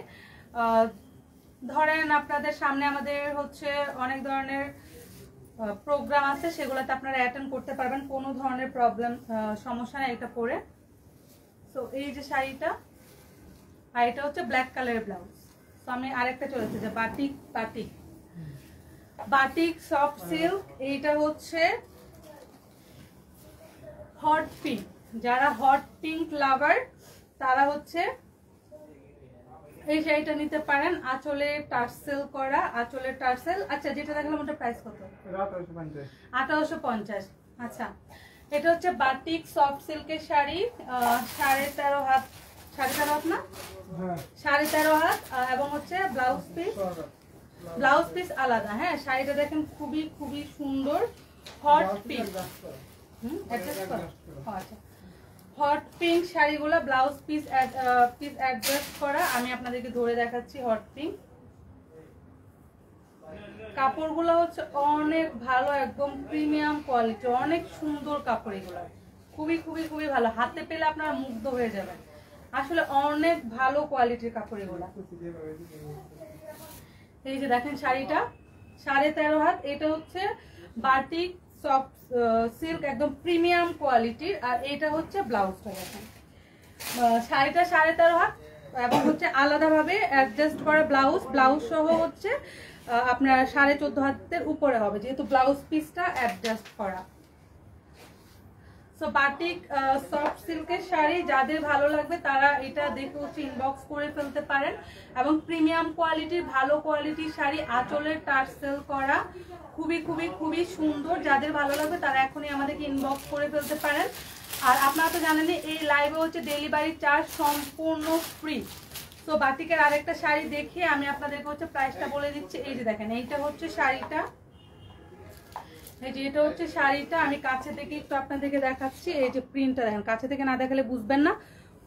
S1: ধরেন আপনাদের সামনে আমাদের হচ্ছে অনেক ধরনের প্রোগ্রাম আছে, সেগুলোতে আপনারা অ্যাটেন্ড করতে পারবেন, কোনো ধরনের সমস্যা নেই এটা পরে। সো এই যে শাড়িটা, আর এটা হচ্ছে ব্ল্যাক কালারের ব্লাউজ। তো আমি আরেকটা চলেছে যে বাটিক সফট সিল্ক। এইটা হচ্ছে হট পিঙ্ক। যারা হট পিঙ্ক লাভার তারা হচ্ছে এই শাড়িটা নিতে পারেন। আঁচলে টার্সেল করা, আঁচলের টার্সেল। আচ্ছা যেটা দেখলাম ওটা প্রাইস কত? 1850। আচ্ছা এটা হচ্ছে বাটিক সফট সিল্কের শাড়ি, 13.5 হাত, 13.5 হাত না 13.5 হাত, এবং হচ্ছে ব্লাউজ পিস আলাদা। হ্যাঁ শাড়িটা দেখেন খুবই সুন্দর, হট পিঙ্ক। আচ্ছা হট পিঙ্ক শাড়িগুলো ব্লাউজ পিস অ্যাডজাস্ট করা। আমি আপনাদেরকে ধরে দেখাচ্ছি হট পিঙ্ক। কাপড়গুলো হচ্ছে অনেক ভালো, একদম প্রিমিয়াম কোয়ালিটি, অনেক সুন্দর কাপড়। এগুলো খুবই ভালো, হাতে পেলে আপনারা মুগ্ধ হয়ে যাবেন। আসলে অনেক ভালো কোয়ালিটির কাপড় এগুলো। এই যে দেখেন শাড়িটা 13.5 হাত। এটা হচ্ছে বাটিক সফট সিল্ক, একদম প্রিমিয়াম কোয়ালিটির। আর এটা হচ্ছে ব্লাউজটা দেখেন, শাড়িটা 13.5 হাত এবং হচ্ছে আলাদাভাবে অ্যাডজাস্ট করা ব্লাউজ সহ হচ্ছে আপনার 14.5 হাতের উপরে হবে, যেহেতু ব্লাউজ পিসটা অ্যাডজাস্ট করা। সো বাটিক সফট সিল্কের শাড়ি যাদের ভালো লাগবে তারা এটা দেখে হচ্ছে ইনবক্স করে ফেলতে পারেন। এবং প্রিমিয়াম কোয়ালিটির ভালো কোয়ালিটির শাড়ি, আঁচলের টার্সেল করা, খুবই সুন্দর। যাদের ভালো লাগবে তারা এখনই আমাদেরকে ইনবক্স করে ফেলতে পারেন। আর আপনারা তো জানেনই এই লাইভে হচ্ছে ডেলিভারি চার্জ সম্পূর্ণ ফ্রি। তো বাটিকের আরেকটা শাড়ি দেখে আমি আপনাদেরকে হচ্ছে প্রাইসটা বলে দিচ্ছি। এই যে দেখেন এইটা হচ্ছে শাড়িটা, এই যে এটা হচ্ছে শাড়িটা, আমি কাছে থেকে একটু আপনাদেরকে দেখাচ্ছি। এই যে প্রিন্টটা দেখেন, কাছে থেকে না দেখালে বুঝবেন না।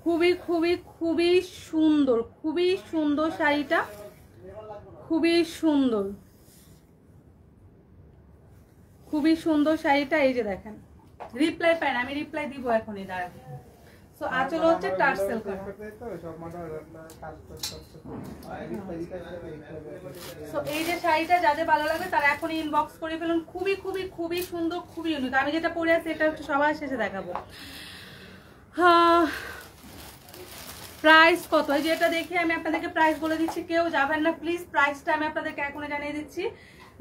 S1: খুবই খুবই খুবই সুন্দর, খুবই সুন্দর শাড়িটা, খুবই সুন্দর, খুবই সুন্দর শাড়িটা। এই যে দেখেন, রিপ্লাই পাই না, আমি রিপ্লাই দিব এখনই, দাঁড়ান। সো আঁচল হচ্ছে টার্সেল করা। সো এই যে শাড়িটা যাদের ভালো লাগবে তারা এখনই ইনবক্স করে ফেলুন। খুবই খুবই খুবই সুন্দর, খুবই ইউনিক। আমি যেটা পরে আছি এটা হচ্ছে সবার শেষে দেখাবো। প্রাইস কত, এই যেটা দেখে আমি আপনাদেরকে প্রাইস বলে দিচ্ছি, কেউ যাবেন না প্লিজ। প্রাইসটা আমি আপনাদেরকে এখনই জানিয়ে দিচ্ছি।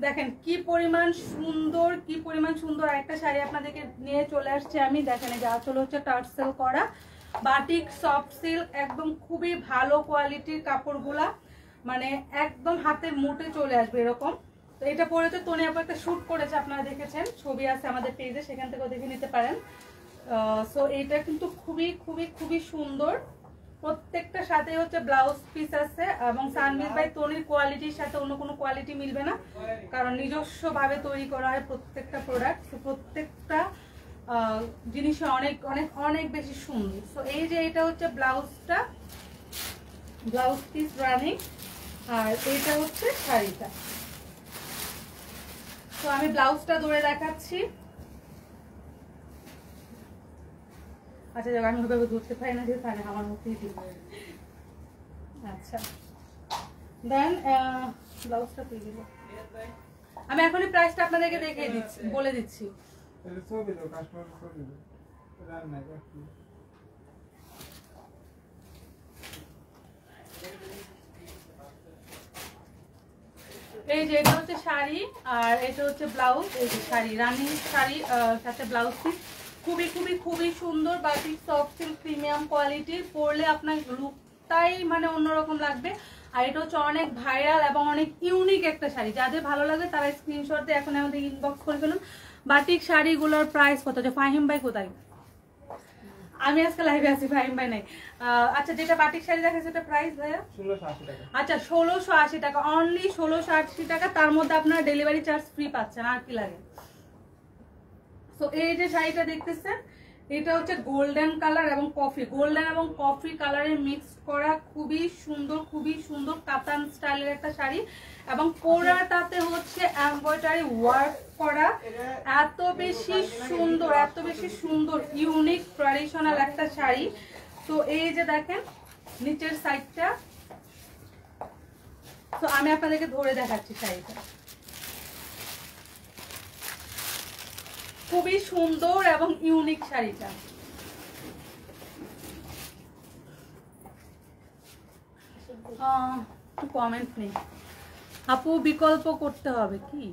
S1: দেখেন কি পরিমাণ সুন্দর, কি পরিমাণ সুন্দর একটা শাড়ি আপনাদেরকে নিয়ে চলে আসছে আমি। দেখেন এই যে আঁচল হচ্ছে টার্সেল করা, বাটিক সফট সিল্ক, একদম খুবই ভালো কোয়ালিটির কাপড়গুলা, মানে একদম হাতের মুঠে চলে আসবে এরকম। তো এটা পরে তো তনি আপু একটা শুট করেছে, আপনারা দেখেছেন, ছবি আছে আমাদের পেজে, সেখান থেকেও দেখে নিতে পারেন। সো এইটা কিন্তু খুবই খুবই খুবই সুন্দর। প্রত্যেকটা সাথে হচ্ছে ব্লাউজ পিস আছে, এবং সানবিজ বাই তনির কোয়ালিটির সাথে অন্য কোনো কোয়ালিটি মিলবে না, কারণ নিজস্ব ভাবে তৈরি করা হয় প্রত্যেকটা প্রোডাক্ট। তো প্রত্যেকটা জিনিস অনেক অনেক অনেক বেশি সুন্দর। সো এই যে এটা হচ্ছে ব্লাউজটা, ব্লাউজ পিস রানিং, আর এইটা হচ্ছে শাড়িটা। তো আমি ব্লাউজটা ধরে দেখাচ্ছি। আচ্ছা যাক, আমি ওভাবে ধরতে পারি না, যে তাহলে আমার মধ্যেই দিব। আচ্ছা দেন ব্লাউজটা পেয়ে দিব। আমি এখনই প্রাইসটা আপনাদেরকে দেখিয়ে দিচ্ছি, বলে দিচ্ছি। এই যে এটা হচ্ছে শাড়ি, আর এটা হচ্ছে ব্লাউজ। এই যে শাড়ি, রানিং শাড়ি, সাথে ব্লাউজ পিস, খুবই খুবই খুবই সুন্দর, বাটিক সফট সিল্ক প্রিমিয়াম কোয়ালিটির। পরলে আপনার লুকটাই মানে অন্যরকম লাগবে। আর এটা হচ্ছে অনেক ভাইরাল এবং অনেক ইউনিক একটা শাড়ি। যাদের ভালো লাগে তারা স্ক্রিনশট দিয়ে এখন আমাদের ইনবক্স করে ফেলুন। বাটিক শাড়িগুলোর প্রাইস কত? যে ফাহিম ভাই কোথায়? আমি আজকে লাইভে আছি, ফাহিম ভাই নাই। আচ্ছা যেটা বাটিক শাড়ি দেখা সেটা প্রাইস ভাইয়া 1680 টাকা। আচ্ছা 1680 টাকা, অনলি 1680 টাকা। তার মধ্যে আপনারা ডেলিভারি চার্জ ফ্রি পাচ্ছেন, আর কি লাগে। তো এই যে শাড়িটা দেখতেছেন, এটা হচ্ছে গোল্ডেন কালার এবং কফি, গোল্ডেন এবং কফি কালারের মিক্স করা, খুবই সুন্দর, খুবই সুন্দর কাতান স্টাইলের একটা শাড়ি, এবং পুরাটাতে হচ্ছে এমব্রয়ডারি ওয়ার্ক করা। এত বেশি সুন্দর, এত বেশি সুন্দর, ইউনিক ট্র্যাডিশনাল একটা শাড়ি। তো এই যে দেখেন নিচের সাইডটা, তো আমি আপনাদেরকে ধরে দেখাচ্ছি শাড়িটা। খুবই সুন্দর এবং ইউনিক শাড়িটা। কমেন্ট নেই আপু, বিকল্প করতে হবে কি?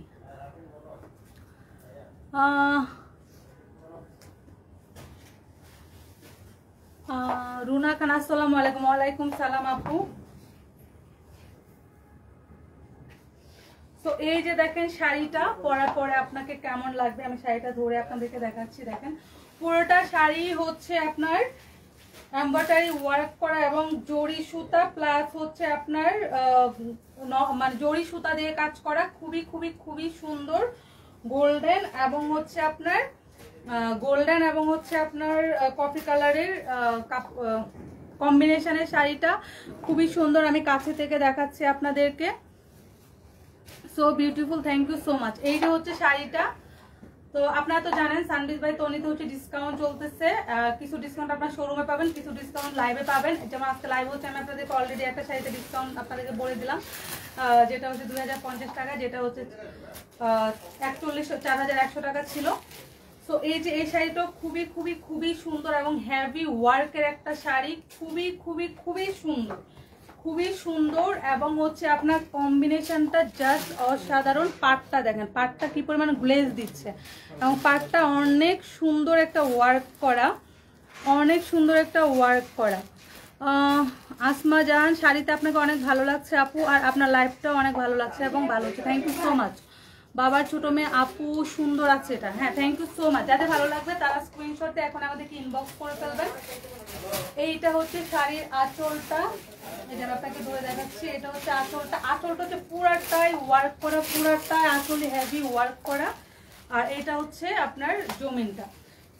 S1: রুনা খান আসসালামু আলাইকুম। ওয়ালাইকুম সালাম আপু। তো এই যে দেখেন শাড়িটা পরার পরে আপনাকে কেমন লাগবে, আমি শাড়িটা ধরে আপনাদেরকে দেখাচ্ছি। দেখেন পুরোটা শাড়ি হচ্ছে আপনার এমব্রয়ডারি ওয়ার্ক করা এবং জরি সুতা প্লাস হচ্ছে আপনার মানে জরি সুতা দিয়ে কাজ করা, খুবই খুবই খুবই সুন্দর। গোল্ডেন এবং হচ্ছে আপনার কফি কালারের কম্বিনেশনের শাড়িটা খুবই সুন্দর। আমি কাছে থেকে দেখাচ্ছি আপনাদেরকে। So beautiful, thank you so much. এইটা হচ্ছে শাড়িটা। তো আপনারা তো জানেন সানবিজ বাই তনিতে হচ্ছে ডিসকাউন্ট চলতেছে। কিছু ডিসকাউন্ট আপনার শোরুমে পাবেন, কিছু ডিসকাউন্ট লাইভে পাবেন। যেমন আজকে লাইভ হচ্ছে, আমি আপনাদেরকে অলরেডি একটা শাড়িতে ডিসকাউন্ট আপনাদেরকে বলে দিলাম, যেটা হচ্ছে 2050 টাকা, যেটা হচ্ছে 4100 টাকা ছিল। সো এই যে এই শাড়িটাও খুবই খুবই খুবই সুন্দর এবং হেভি ওয়ার্কের একটা শাড়ি, খুবই খুবই খুবই সুন্দর, খুবই সুন্দর। এবং হচ্ছে আপনার কম্বিনেশনটা জাস্ট অসাধারণ। পাটটা দেখেন, পাটটা কি পরিমাণ গ্লেজ দিচ্ছে, এবং পাটটা অনেক সুন্দর একটা ওয়ার্ক করা, অনেক সুন্দর একটা ওয়ার্ক করা। আসমা জান, শাড়িতে আপনাকে অনেক ভালো লাগছে আপু, আর আপনার লাইফটাও অনেক ভালো লাগছে এবং ভালো হচ্ছে। Thank you so much. বাবার ছোট মেয়ে আপু সুন্দর আছে এটা, হ্যাঁ থ্যাংক ইউ সো মাচ। যাদের ভালো লাগবে তারা স্ক্রিনশট দিয়ে এখন আমাদেরকে ইনবক্স করে ফেলবেন। এইটা হচ্ছে শাড়ির আঁচলটা, এটা আপনাকে ধরে দেখাচ্ছি। এটা হচ্ছে আঁচলটা, আঁচলটা হচ্ছে পুরাটাই ওয়ার্ক করা, পুরাটাই আঁচলে হেভি ওয়ার্ক করা, আর এটা হচ্ছে আপনার জমিনটা।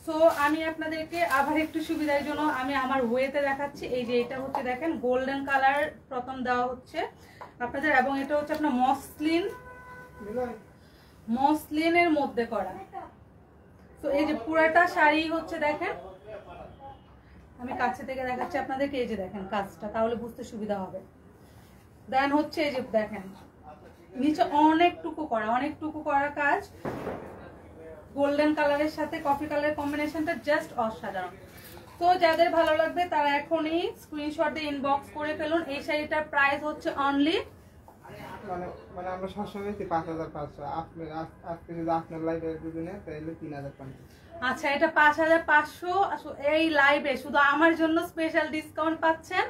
S1: সো আমি আপনাদেরকে আবার একটু সুবিধার জন্য আমি আমার ওয়েতে দেখাচ্ছি। এই যে এটা হচ্ছে দেখেন গোল্ডেন কালার প্রথম দেওয়া হচ্ছে আপনাদের, এবং এটা হচ্ছে আপনার মসলিনের মধ্যে করা। তো এই যে পুরাটা শাড়ি হচ্ছে দেখেন, আমি কাছে থেকে দেখাচ্ছি আপনাদেরকে। এই যে দেখেন কাজটা, তাহলে বুঝতে সুবিধা হবে। দেন হচ্ছে এই যে দেখেন নিচে অনেকটুকু করা কাজ, গোল্ডেন কালারের সাথে কফি কালারের কম্বিনেশনটা জাস্ট অসাধারণ। তো যাদের ভালো লাগবে তারা এখনই স্ক্রিনশট দিয়ে ইনবক্স করে ফেলুন। এই শাড়িটার প্রাইস হচ্ছে অনলি
S2: মানে আমরা সবসময় 5500, আজকে যদি আপনার লাইভে দুদিনে তাহলে 3050।
S1: আচ্ছা, এটা 5500। এই লাইভে শুধু আমার জন্য স্পেশাল ডিসকাউন্ট পাচ্ছেন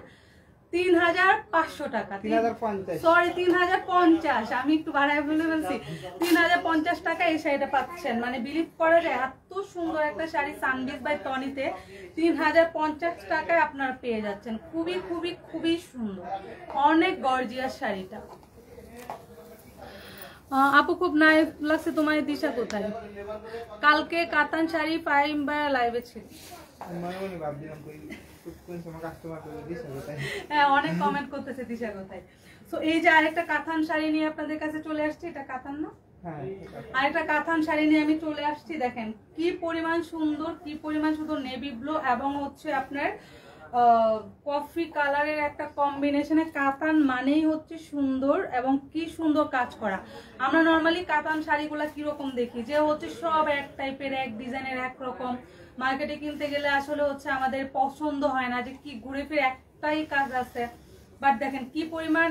S1: 3500 টাকা,
S2: 3050,
S1: সরি 3050, আমি একটু বাড়ায় বলে ফেলছি। 3050 টাকা এই শাড়িটা পাচ্ছেন। মানে বিলিভ করা যায় এত সুন্দর একটা শাড়ি সানবিজ বাই টনিতে 3050 টাকায় আপনারা পেয়ে যাচ্ছেন। খুবই খুবই খুবই সুন্দর, অনেক গর্জিয়াস শাড়িটা। আপু খুব নাইস লাগছে তোমার। দিশা কোথায়? কালকে কাতান শাড়ি পাইম বা লাইভে ছিল। হ্যাঁ, অনেক কমেন্ট করতেছে দিশা কোথায়। সো এই যে আরেকটা কাতান শাড়ি নিয়ে আপনাদের কাছে চলে আসছি। এটা কাতান না? আরেকটা কাতান শাড়ি নিয়ে আমি চলে আসছি। দেখেন কি পরিমাণ সুন্দর, কি পরিমাণ সুন্দর নেভি ব্লু এবং হচ্ছে আপনার কফি কালারের একটা কম্বিনেশনে। কাতান মানেই হচ্ছে সুন্দর, এবং কি সুন্দর কাজ করা। আমরা নর্মালি কাতান শাড়িগুলা কিরকম দেখি, যে হচ্ছে সব এক টাইপের, এক ডিজাইনের, একরকম। মার্কেটে কিনতে গেলে আসলে হচ্ছে আমাদের পছন্দ হয় না, যে কি ঘুরে ফিরে একটাই কাজ আছে। বাট দেখেন কি পরিমাণ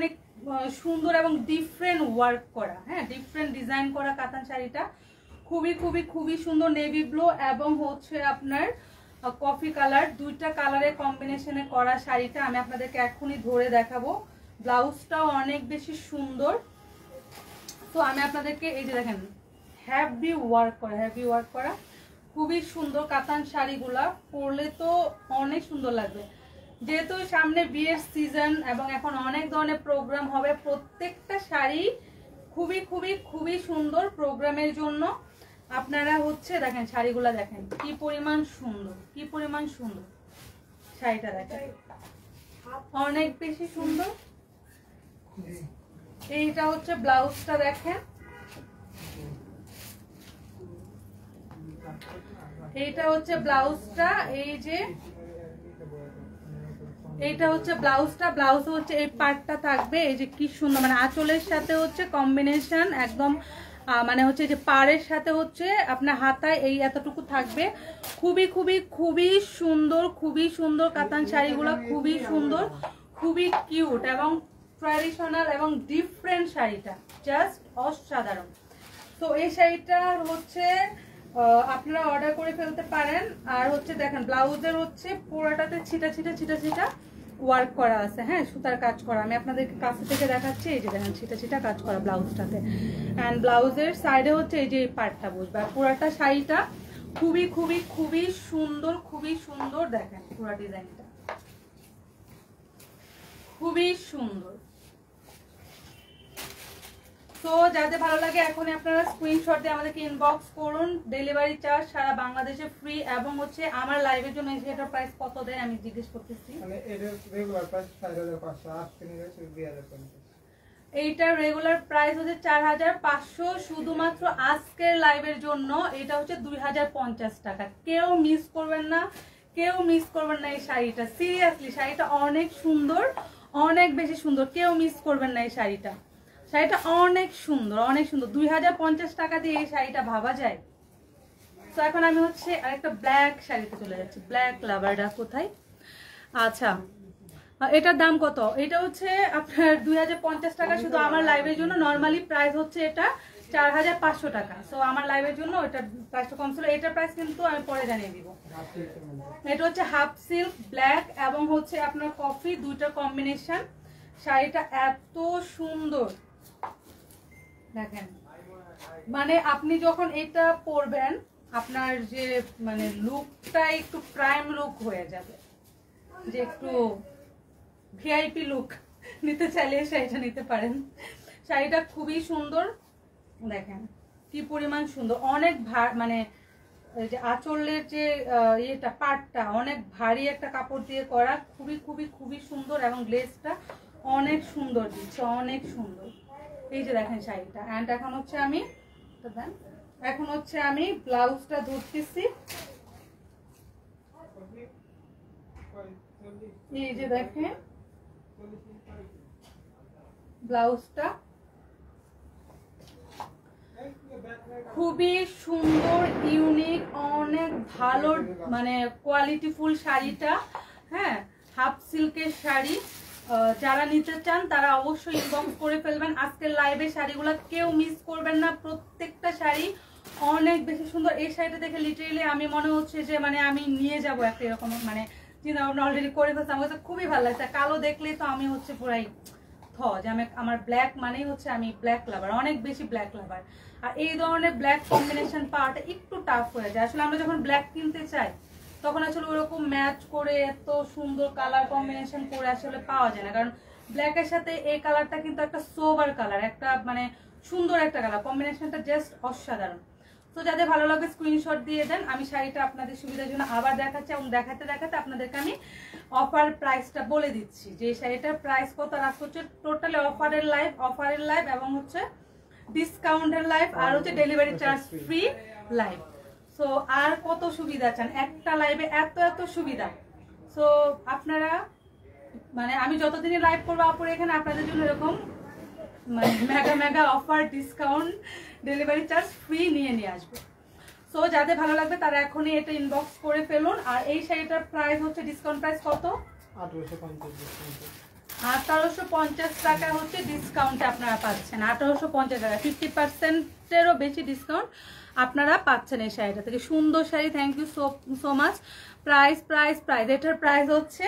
S1: সুন্দর এবং ডিফারেন্ট ওয়ার্ক করা, হ্যাঁ, ডিফারেন্ট ডিজাইন করা কাতান শাড়িটা। খুবই খুবই খুবই সুন্দর নেভি ব্লু এবং হচ্ছে আপনার কফি কালার, দুইটা কালারের কম্বিনেশনে করা শাড়িটা আমি আপনাদেরকে এখনই ধরে দেখাবো। ব্লাউজটাও অনেক বেশি সুন্দর। তো আমি আপনাদেরকে এই যে দেখেন হেভি ওয়ার্ক করা খুবই সুন্দর কাতান শাড়িগুলা পরলে তো অনেক সুন্দর লাগবে। যেহেতু সামনে বিয়ের সিজন এবং এখন অনেক ধরনের প্রোগ্রাম হবে, প্রত্যেকটা শাড়ি খুবই খুবই খুবই সুন্দর প্রোগ্রামের জন্য। আপনারা হচ্ছে দেখেন শাড়িগুলা দেখেন কি পরিমাণ সুন্দর, কি পরিমাণ সুন্দর শাড়িটা দেখেন, অনেক বেশি সুন্দর। এইটা হচ্ছে ব্লাউজটা দেখেন, এইটা হচ্ছে ব্লাউজটা। এই যে এইটা হচ্ছে ব্লাউজটা, ব্লাউজ হচ্ছে এই পার্টটা থাকবে। এই যে কি সুন্দর, মানে আঁচলের সাথে হচ্ছে কম্বিনেশন একদম, মানে হচ্ছে যে পাড়ের সাথে হচ্ছে আপনার হাতায় এই এতটুকু থাকবে। খুবই খুবই খুবই সুন্দর, খুবই সুন্দর কাতান শাড়িগুলো, খুবই সুন্দর, খুবই কিউট এবং ট্র্যাডিশনাল এবং ডিফারেন্ট শাড়িটা জাস্ট অসাধারণ। তো এই শাড়িটার হচ্ছে আপনারা অর্ডার করে ফেলতে পারেন। আর হচ্ছে দেখেন ব্লাউজের হচ্ছে পুরোটাতে ছিটা ছিটা ছিটা ছিটা ওয়ার্ক করা আছে, হ্যাঁ, সুতার কাজ করা। আমি আপনাদেরকে কাছে থেকে দেখাচ্ছি। এই যে দেখেন ছিটা ছিটা কাজ করা ব্লাউজটাতে, অ্যান্ড ব্লাউজের সাইডে হচ্ছে এই যে এই পার্টটা বুঝবে। আর পুরাটা শাড়িটা খুবই খুবই খুবই সুন্দর, খুবই সুন্দর। দেখেন পুরো ডিজাইনটা খুবই সুন্দর। তো যাদের ভালো লাগে এখনই আপনারা স্ক্রিনশট দিয়ে আমাদেরকে ইনবক্স করুন। ডেলিভারি চার্জ সারা বাংলাদেশে ফ্রি, এবং হচ্ছে আমার লাইভের জন্য এটার প্রাইস কত দেয় আমি জিজ্ঞেস করতেছি।
S2: মানে এর রেগুলার প্রাইস 4500, আজকে নিয়ে গেছে 2050।
S1: এইটার রেগুলার প্রাইস হচ্ছে 4500, শুধুমাত্র আজকের লাইভের জন্য এটা হচ্ছে 2050 টাকা। কেউ মিস করবেন না, কেউ মিস করবেন না এই শাড়িটা। সিরিয়াসলি শাড়িটা অনেক সুন্দর, অনেক বেশি সুন্দর, কেউ মিস করবেন না এই শাড়িটা। শাড়িটা অনেক সুন্দর, অনেক সুন্দর। 2050 টাকা দিয়ে এই শাড়িটা ভাবা যায়? তো এখন আমি হচ্ছে আরেকটা ব্ল্যাক শাড়িতে চলে যাচ্ছি। ব্ল্যাক লাভারটা কোথায়? আচ্ছা, এটার দাম কত? এটা হচ্ছে আপনার 2050 টাকা শুধু আমার লাইভের জন্য। নর্মালি প্রাইস হচ্ছে এটা 4500 টাকা। সো আমার লাইভের জন্য এটা প্রাইসটা কম ছিল। এটার প্রাইস কিন্তু আমি পরে জানিয়ে দিব। এটা হচ্ছে হাফ সিল্ক ব্ল্যাক এবং হচ্ছে আপনার কফি, দুইটা কম্বিনেশন। শাড়িটা এত সুন্দর দেখেন, মানে আপনি যখন এটা পরবেন আপনার যে মানে লুকটা একটু প্রাইম লুক হয়ে যাবে, যে একটু ভিআইপি লুক নিতে চাইলে শাড়িটা নিতে পারেন। শাড়িটা খুবই সুন্দর দেখেন, কি পরিমাণ সুন্দর, অনেক মানে এই যে আঁচলের যে ইয়েটা পার্টটা অনেক ভারী একটা কাপড় দিয়ে করা, খুবই খুবই খুবই সুন্দর এবং লেসটা অনেক সুন্দর দিচ্ছে, অনেক সুন্দর। এই যে দেখেন শাড়িটা। অ্যান্ড এখন হচ্ছে আমি ব্লাউজটা ধরতেছি। এই যে দেখেন ব্লাউজটা খুবই সুন্দর, ইউনিক, অনেক ভালো মানে কোয়ালিটিফুল শাড়িটা। হ্যাঁ, হাফ সিল্কের শাড়ি, যারা নিতে চান তারা অবশ্যই ইনবক্স করে ফেলবেন। আজকের লাইভে শাড়িগুলো কেউ মিস করবেন না, প্রত্যেকটা শাড়ি অনেক বেশি সুন্দর। এই শাড়িটা দেখে লিটারেলি আমি মনে হচ্ছে যে মানে আমি নিয়ে যাবো একটা এরকম, মানে চিন্তা ভাবনা অলরেডি করে ফেলছি। আমার কাছে খুবই ভালো লাগছে। কালো দেখলেই তো আমি হচ্ছে পুরাই যে আমার ব্ল্যাক মানেই হচ্ছে আমি ব্ল্যাক লাভার, অনেক বেশি ব্ল্যাক লাভার। আর এই ধরনের ব্ল্যাক কম্বিনেশন পাওয়াটা একটু টাফ হয়ে যায়। আসলে আমরা যখন ব্ল্যাক কিনতে চাই তখন আসলে ওরকম ম্যাচ করে এত সুন্দর কালার কম্বিনেশন করে আসলে পাওয়া যায় না, কারণ ব্ল্যাকের সাথে এই কালারটা কিন্তু একটা সোবার কালার, একটা মানে সুন্দর একটা কালার কম্বিনেশনটা জাস্ট অসাধারণ। তো যাদের ভালো লাগে স্ক্রিনশট দিয়ে দেন। আমি শাড়িটা আপনাদের সুবিধার জন্য আবার দেখাচ্ছি এবং দেখাতে দেখাতে আপনাদেরকে আমি অফার প্রাইসটা বলে দিচ্ছি যে শাড়িটার প্রাইস কত রাখা হচ্ছে। টোটালি অফারের লাইভ এবং হচ্ছে ডিসকাউন্টের লাইভ আর হচ্ছে delivery charge free live. So আর কত সুবিধা চান একটা লাইভে, এত এত সুবিধা। সো আপনারা মানে আমি যতদিনই লাইভ করবো আপুর এখানে আপনাদের জন্য এরকম মানে mega mega offer, discount, delivery charge free নিয়ে আসবে। সো যাদের ভালো লাগবে তারা এখনই এটা ইনবক্স করে ফেলুন। আর এই শাড়িটার প্রাইস হচ্ছে ডিসকাউন্ট প্রাইস কত? 1850 টাকা হচ্ছে ডিসকাউন্টে আপনারা পাচ্ছেন। 1850 টাকা, 50%-এরও বেশি ডিসকাউন্ট আপনারা পাচ্ছেন এই শাড়িটা থেকে। সুন্দর শাড়ি, thank you so much. Price এটার প্রাইস হচ্ছে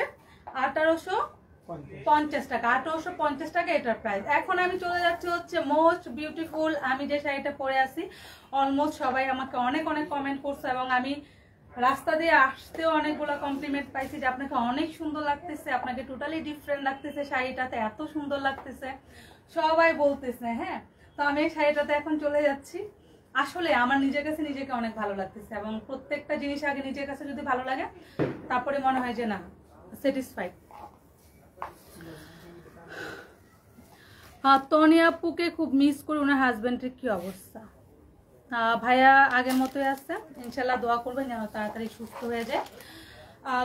S1: 1850 টাকা, 1850 টাকা এটার প্রাইস। এখন আমি চলে যাচ্ছি হচ্ছে মোস্ট বিউটিফুল, আমি যে শাড়িটা পরে আছি অলমোস্ট সবাই আমাকে অনেক অনেক কমেন্ট করছে এবং আমি রাস্তা দিয়ে আসতেও অনেকগুলো কমপ্লিমেন্ট পাইছি যে আপনাকে অনেক সুন্দর লাগতেছে, আপনাকে টোটালি ডিফারেন্ট লাগতেছে, শাড়িটাতে এত সুন্দর লাগতেছে, সবাই বলতেছে। হ্যাঁ, তো আমি এই শাড়িটাতে এখন চলে যাচ্ছি। আসলে আমার নিজের কাছে নিজেকে অনেক ভালো লাগতেছে এবং প্রত্যেকটা জিনিস আগে নিজের কাছে যদি ভালো লাগে তারপরে মনে হয় যে না স্যাটিসফাইড। তনিয়া আপুকে খুব মিস করি, ওনার হাজবেন্ডের কি অবস্থা? ভাইয়া আগের মতোই আছে, ইনশাল্লাহ দোয়া করবেন যেন তাড়াতাড়ি সুস্থ হয়ে যায়।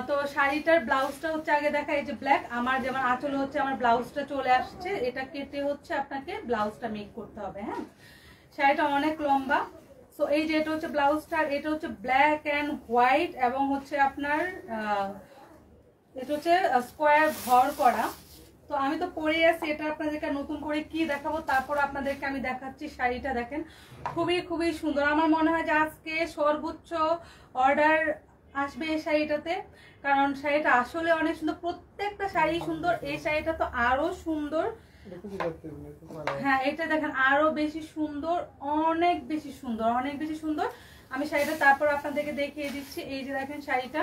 S1: তো শাড়িটার ব্লাউজটা হচ্ছে আগে দেখা, এই যে ব্ল্যাক, আমার যেমন আঁচল হচ্ছে আমার ব্লাউজটা চলে আসছে, এটা কেটে হচ্ছে আপনাকে ব্লাউজটা মেক করতে হবে। হ্যাঁ, শাড়িটা অনেক লম্বা। সো এই যে এটা হচ্ছে ব্লাউজটা, এটা হচ্ছে ব্ল্যাক অ্যান্ড হোয়াইট এবং হচ্ছে আপনার এটা হচ্ছে স্কোয়ার ঘর করা। তো আমি তো পরে আছি, এটা আপনাদেরকে নতুন করে কি দেখাবো তারপর আপনাদেরকে আমি দেখাচ্ছি। শাড়িটা দেখেন খুবই খুবই সুন্দর। আমার মনে হয় যে আজকে সর্বোচ্চ অর্ডার আসবে এই শাড়িটাতে, কারণ শাড়িটা আসলে অনেক সুন্দর, প্রত্যেকটা শাড়ি সুন্দর। এই শাড়িটা তো আরো সুন্দর। হ্যাঁ, এটা দেখেন আরো বেশি সুন্দর, অনেক বেশি সুন্দর, অনেক বেশি সুন্দর। আমি শাড়িটা তারপর আপনাদেরকে দেখিয়ে দিচ্ছি। এই যে দেখেন শাড়িটা,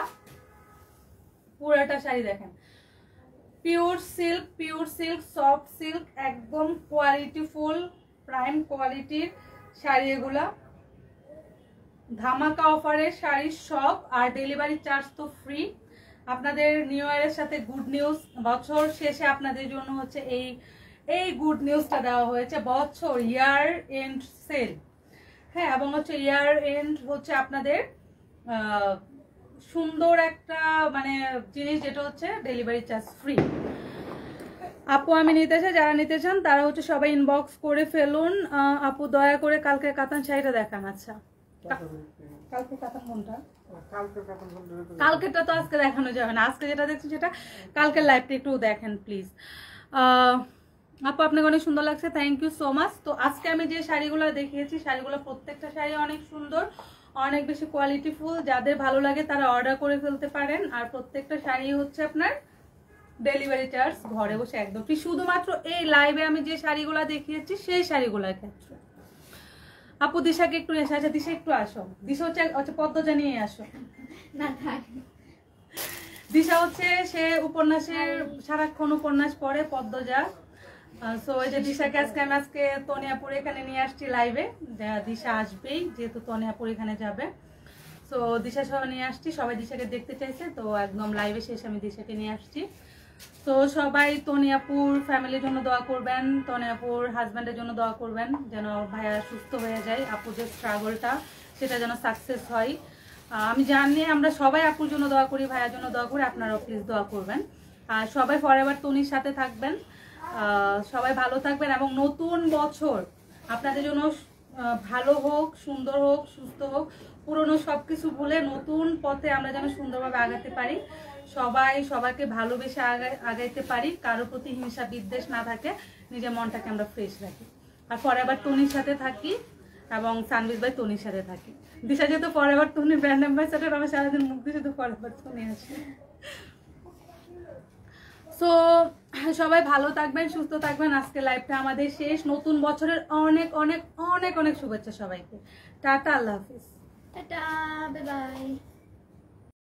S1: পুরোটা শাড়ি দেখেন পিওর সিল্ক, সফট সিল্ক, একদম কোয়ালিটিফুল প্রাইম কোয়ালিটির শাড়ি এগুলা। ধামাকা অফারের শাড়ি সব, আর ডেলিভারি চার্জ তো ফ্রি। আপনাদের নিউ ইয়ারের সাথে গুড নিউজ, বছর শেষে আপনাদের জন্য হচ্ছে এই গুড নিউজটা দেওয়া হয়েছে, বছর ইয়ার এন্ড সেল। হ্যাঁ, এবং হচ্ছে ইয়ার এন্ড হচ্ছে আপনাদের সুন্দর একটা মানে জিনিস, যেটা হচ্ছে ডেলিভারি চার্জ ফ্রি। আপু আমি নিতে চাই, যারা নিতে চান তারা হচ্ছে সবাই ইনবক্স করে ফেলুন। আপু দয়া করে কালকে কাতান শাড়িটা দেখান। আচ্ছা, কালকে কাতান কোনটা? কালকেটা তো আজকে দেখানো যাবে না, আজকে যেটা দেখছি সেটা কালকের লাইভটা একটু দেখেন প্লিজ। আপু আপনাকে অনেক সুন্দর লাগছে, থ্যাংক ইউ সো মাচ। তো আজকে আমি যে শাড়িগুলো দেখিয়েছি শাড়িগুলো প্রত্যেকটা শাড়ি অনেক সুন্দর, অনেক বেশি কোয়ালিটিফুল। যাদের ভালো লাগে তারা অর্ডার করে ফেলতে পারেন। আর প্রত্যেকটা শাড়ি হচ্ছে আপনার ডেলিভারি চার্জ ঘরে বসে একদম ফ্রি, শুধুমাত্র এই লাইভে আমি যে শাড়িগুলো দেখিয়েছি সেই শাড়িগুলোর ক্ষেত্রে। আপু দিশাকে একটু এসে, আচ্ছা দিশা একটু আসো, দিশা হচ্ছে পদ্মজা নিয়ে আসো
S3: না থাক।
S1: দিশা হচ্ছে সে উপন্যাসের সারাক্ষণ উপন্যাস পড়ে, পদ্মজা। সো এই যে দিশাকে আজকে তনিয়াপুর এখানে নিয়ে আসছি লাইভে। দিশা আসবেই, যেহেতু তনিয়াপুর এখানে যাবে। সো দিশা সহ নিয়ে আসছি, সবাই দিশাকে দেখতে চাইছে, তো একদম লাইভে শেষে আমি দিশাকে নিয়ে আসছি। তো সবাই তনিয়াপুর ফ্যামিলির জন্য দোয়া করবেন, তনিয়াপুর হাজব্যান্ডের জন্য দোয়া করবেন, যেন ভাইয়া সুস্থ হয়ে যায়, আপুর যে স্ট্রাগলটা সেটা যেন সাকসেস হয়। আমি জানি আমরা সবাই আপুর জন্য দোয়া করি, ভাইয়ার জন্য দোয়া করি, আপনারাও প্লিজ দোয়া করবেন। আর সবাই ফরএভার তনির সাথে থাকবেন, সবাই ভালো থাকবেন, এবং নতুন বছর আপনাদের জন্য ভালো হোক, সুন্দর হোক, সুস্থ হোক, পুরনো সবকিছু ভুলে নতুন পথে আমরা যেন সুন্দরভাবে আগাতে পারি, সবাই সবাইকে ভালোবেসে আগাইতে পারি, কারোর প্রতি হিংসা বিদ্বেষ না থাকে, নিজের মনটাকে আমরা ফ্রেশ রাখি। আর ফরএভার তনির সাথে থাকি এবং সানভিজ ভাই তনির সাথে থাকি। দিশা যেহেতু ফরএভার তনির ব্র্যান্ড অ্যাম্বাসেডর, আমার সারাদিন মুখ দিয়ে শুধু ফরএভার তনি আসে। সো সবাই ভালো থাকবেন, সুস্থ থাকবেন। আজকে লাইভটা আমাদের শেষ। নতুন বছরের অনেক অনেক অনেক অনেক শুভেচ্ছা সবাইকে। টাটা, আল্লাহ হাফিজ।
S3: Tata, bye by.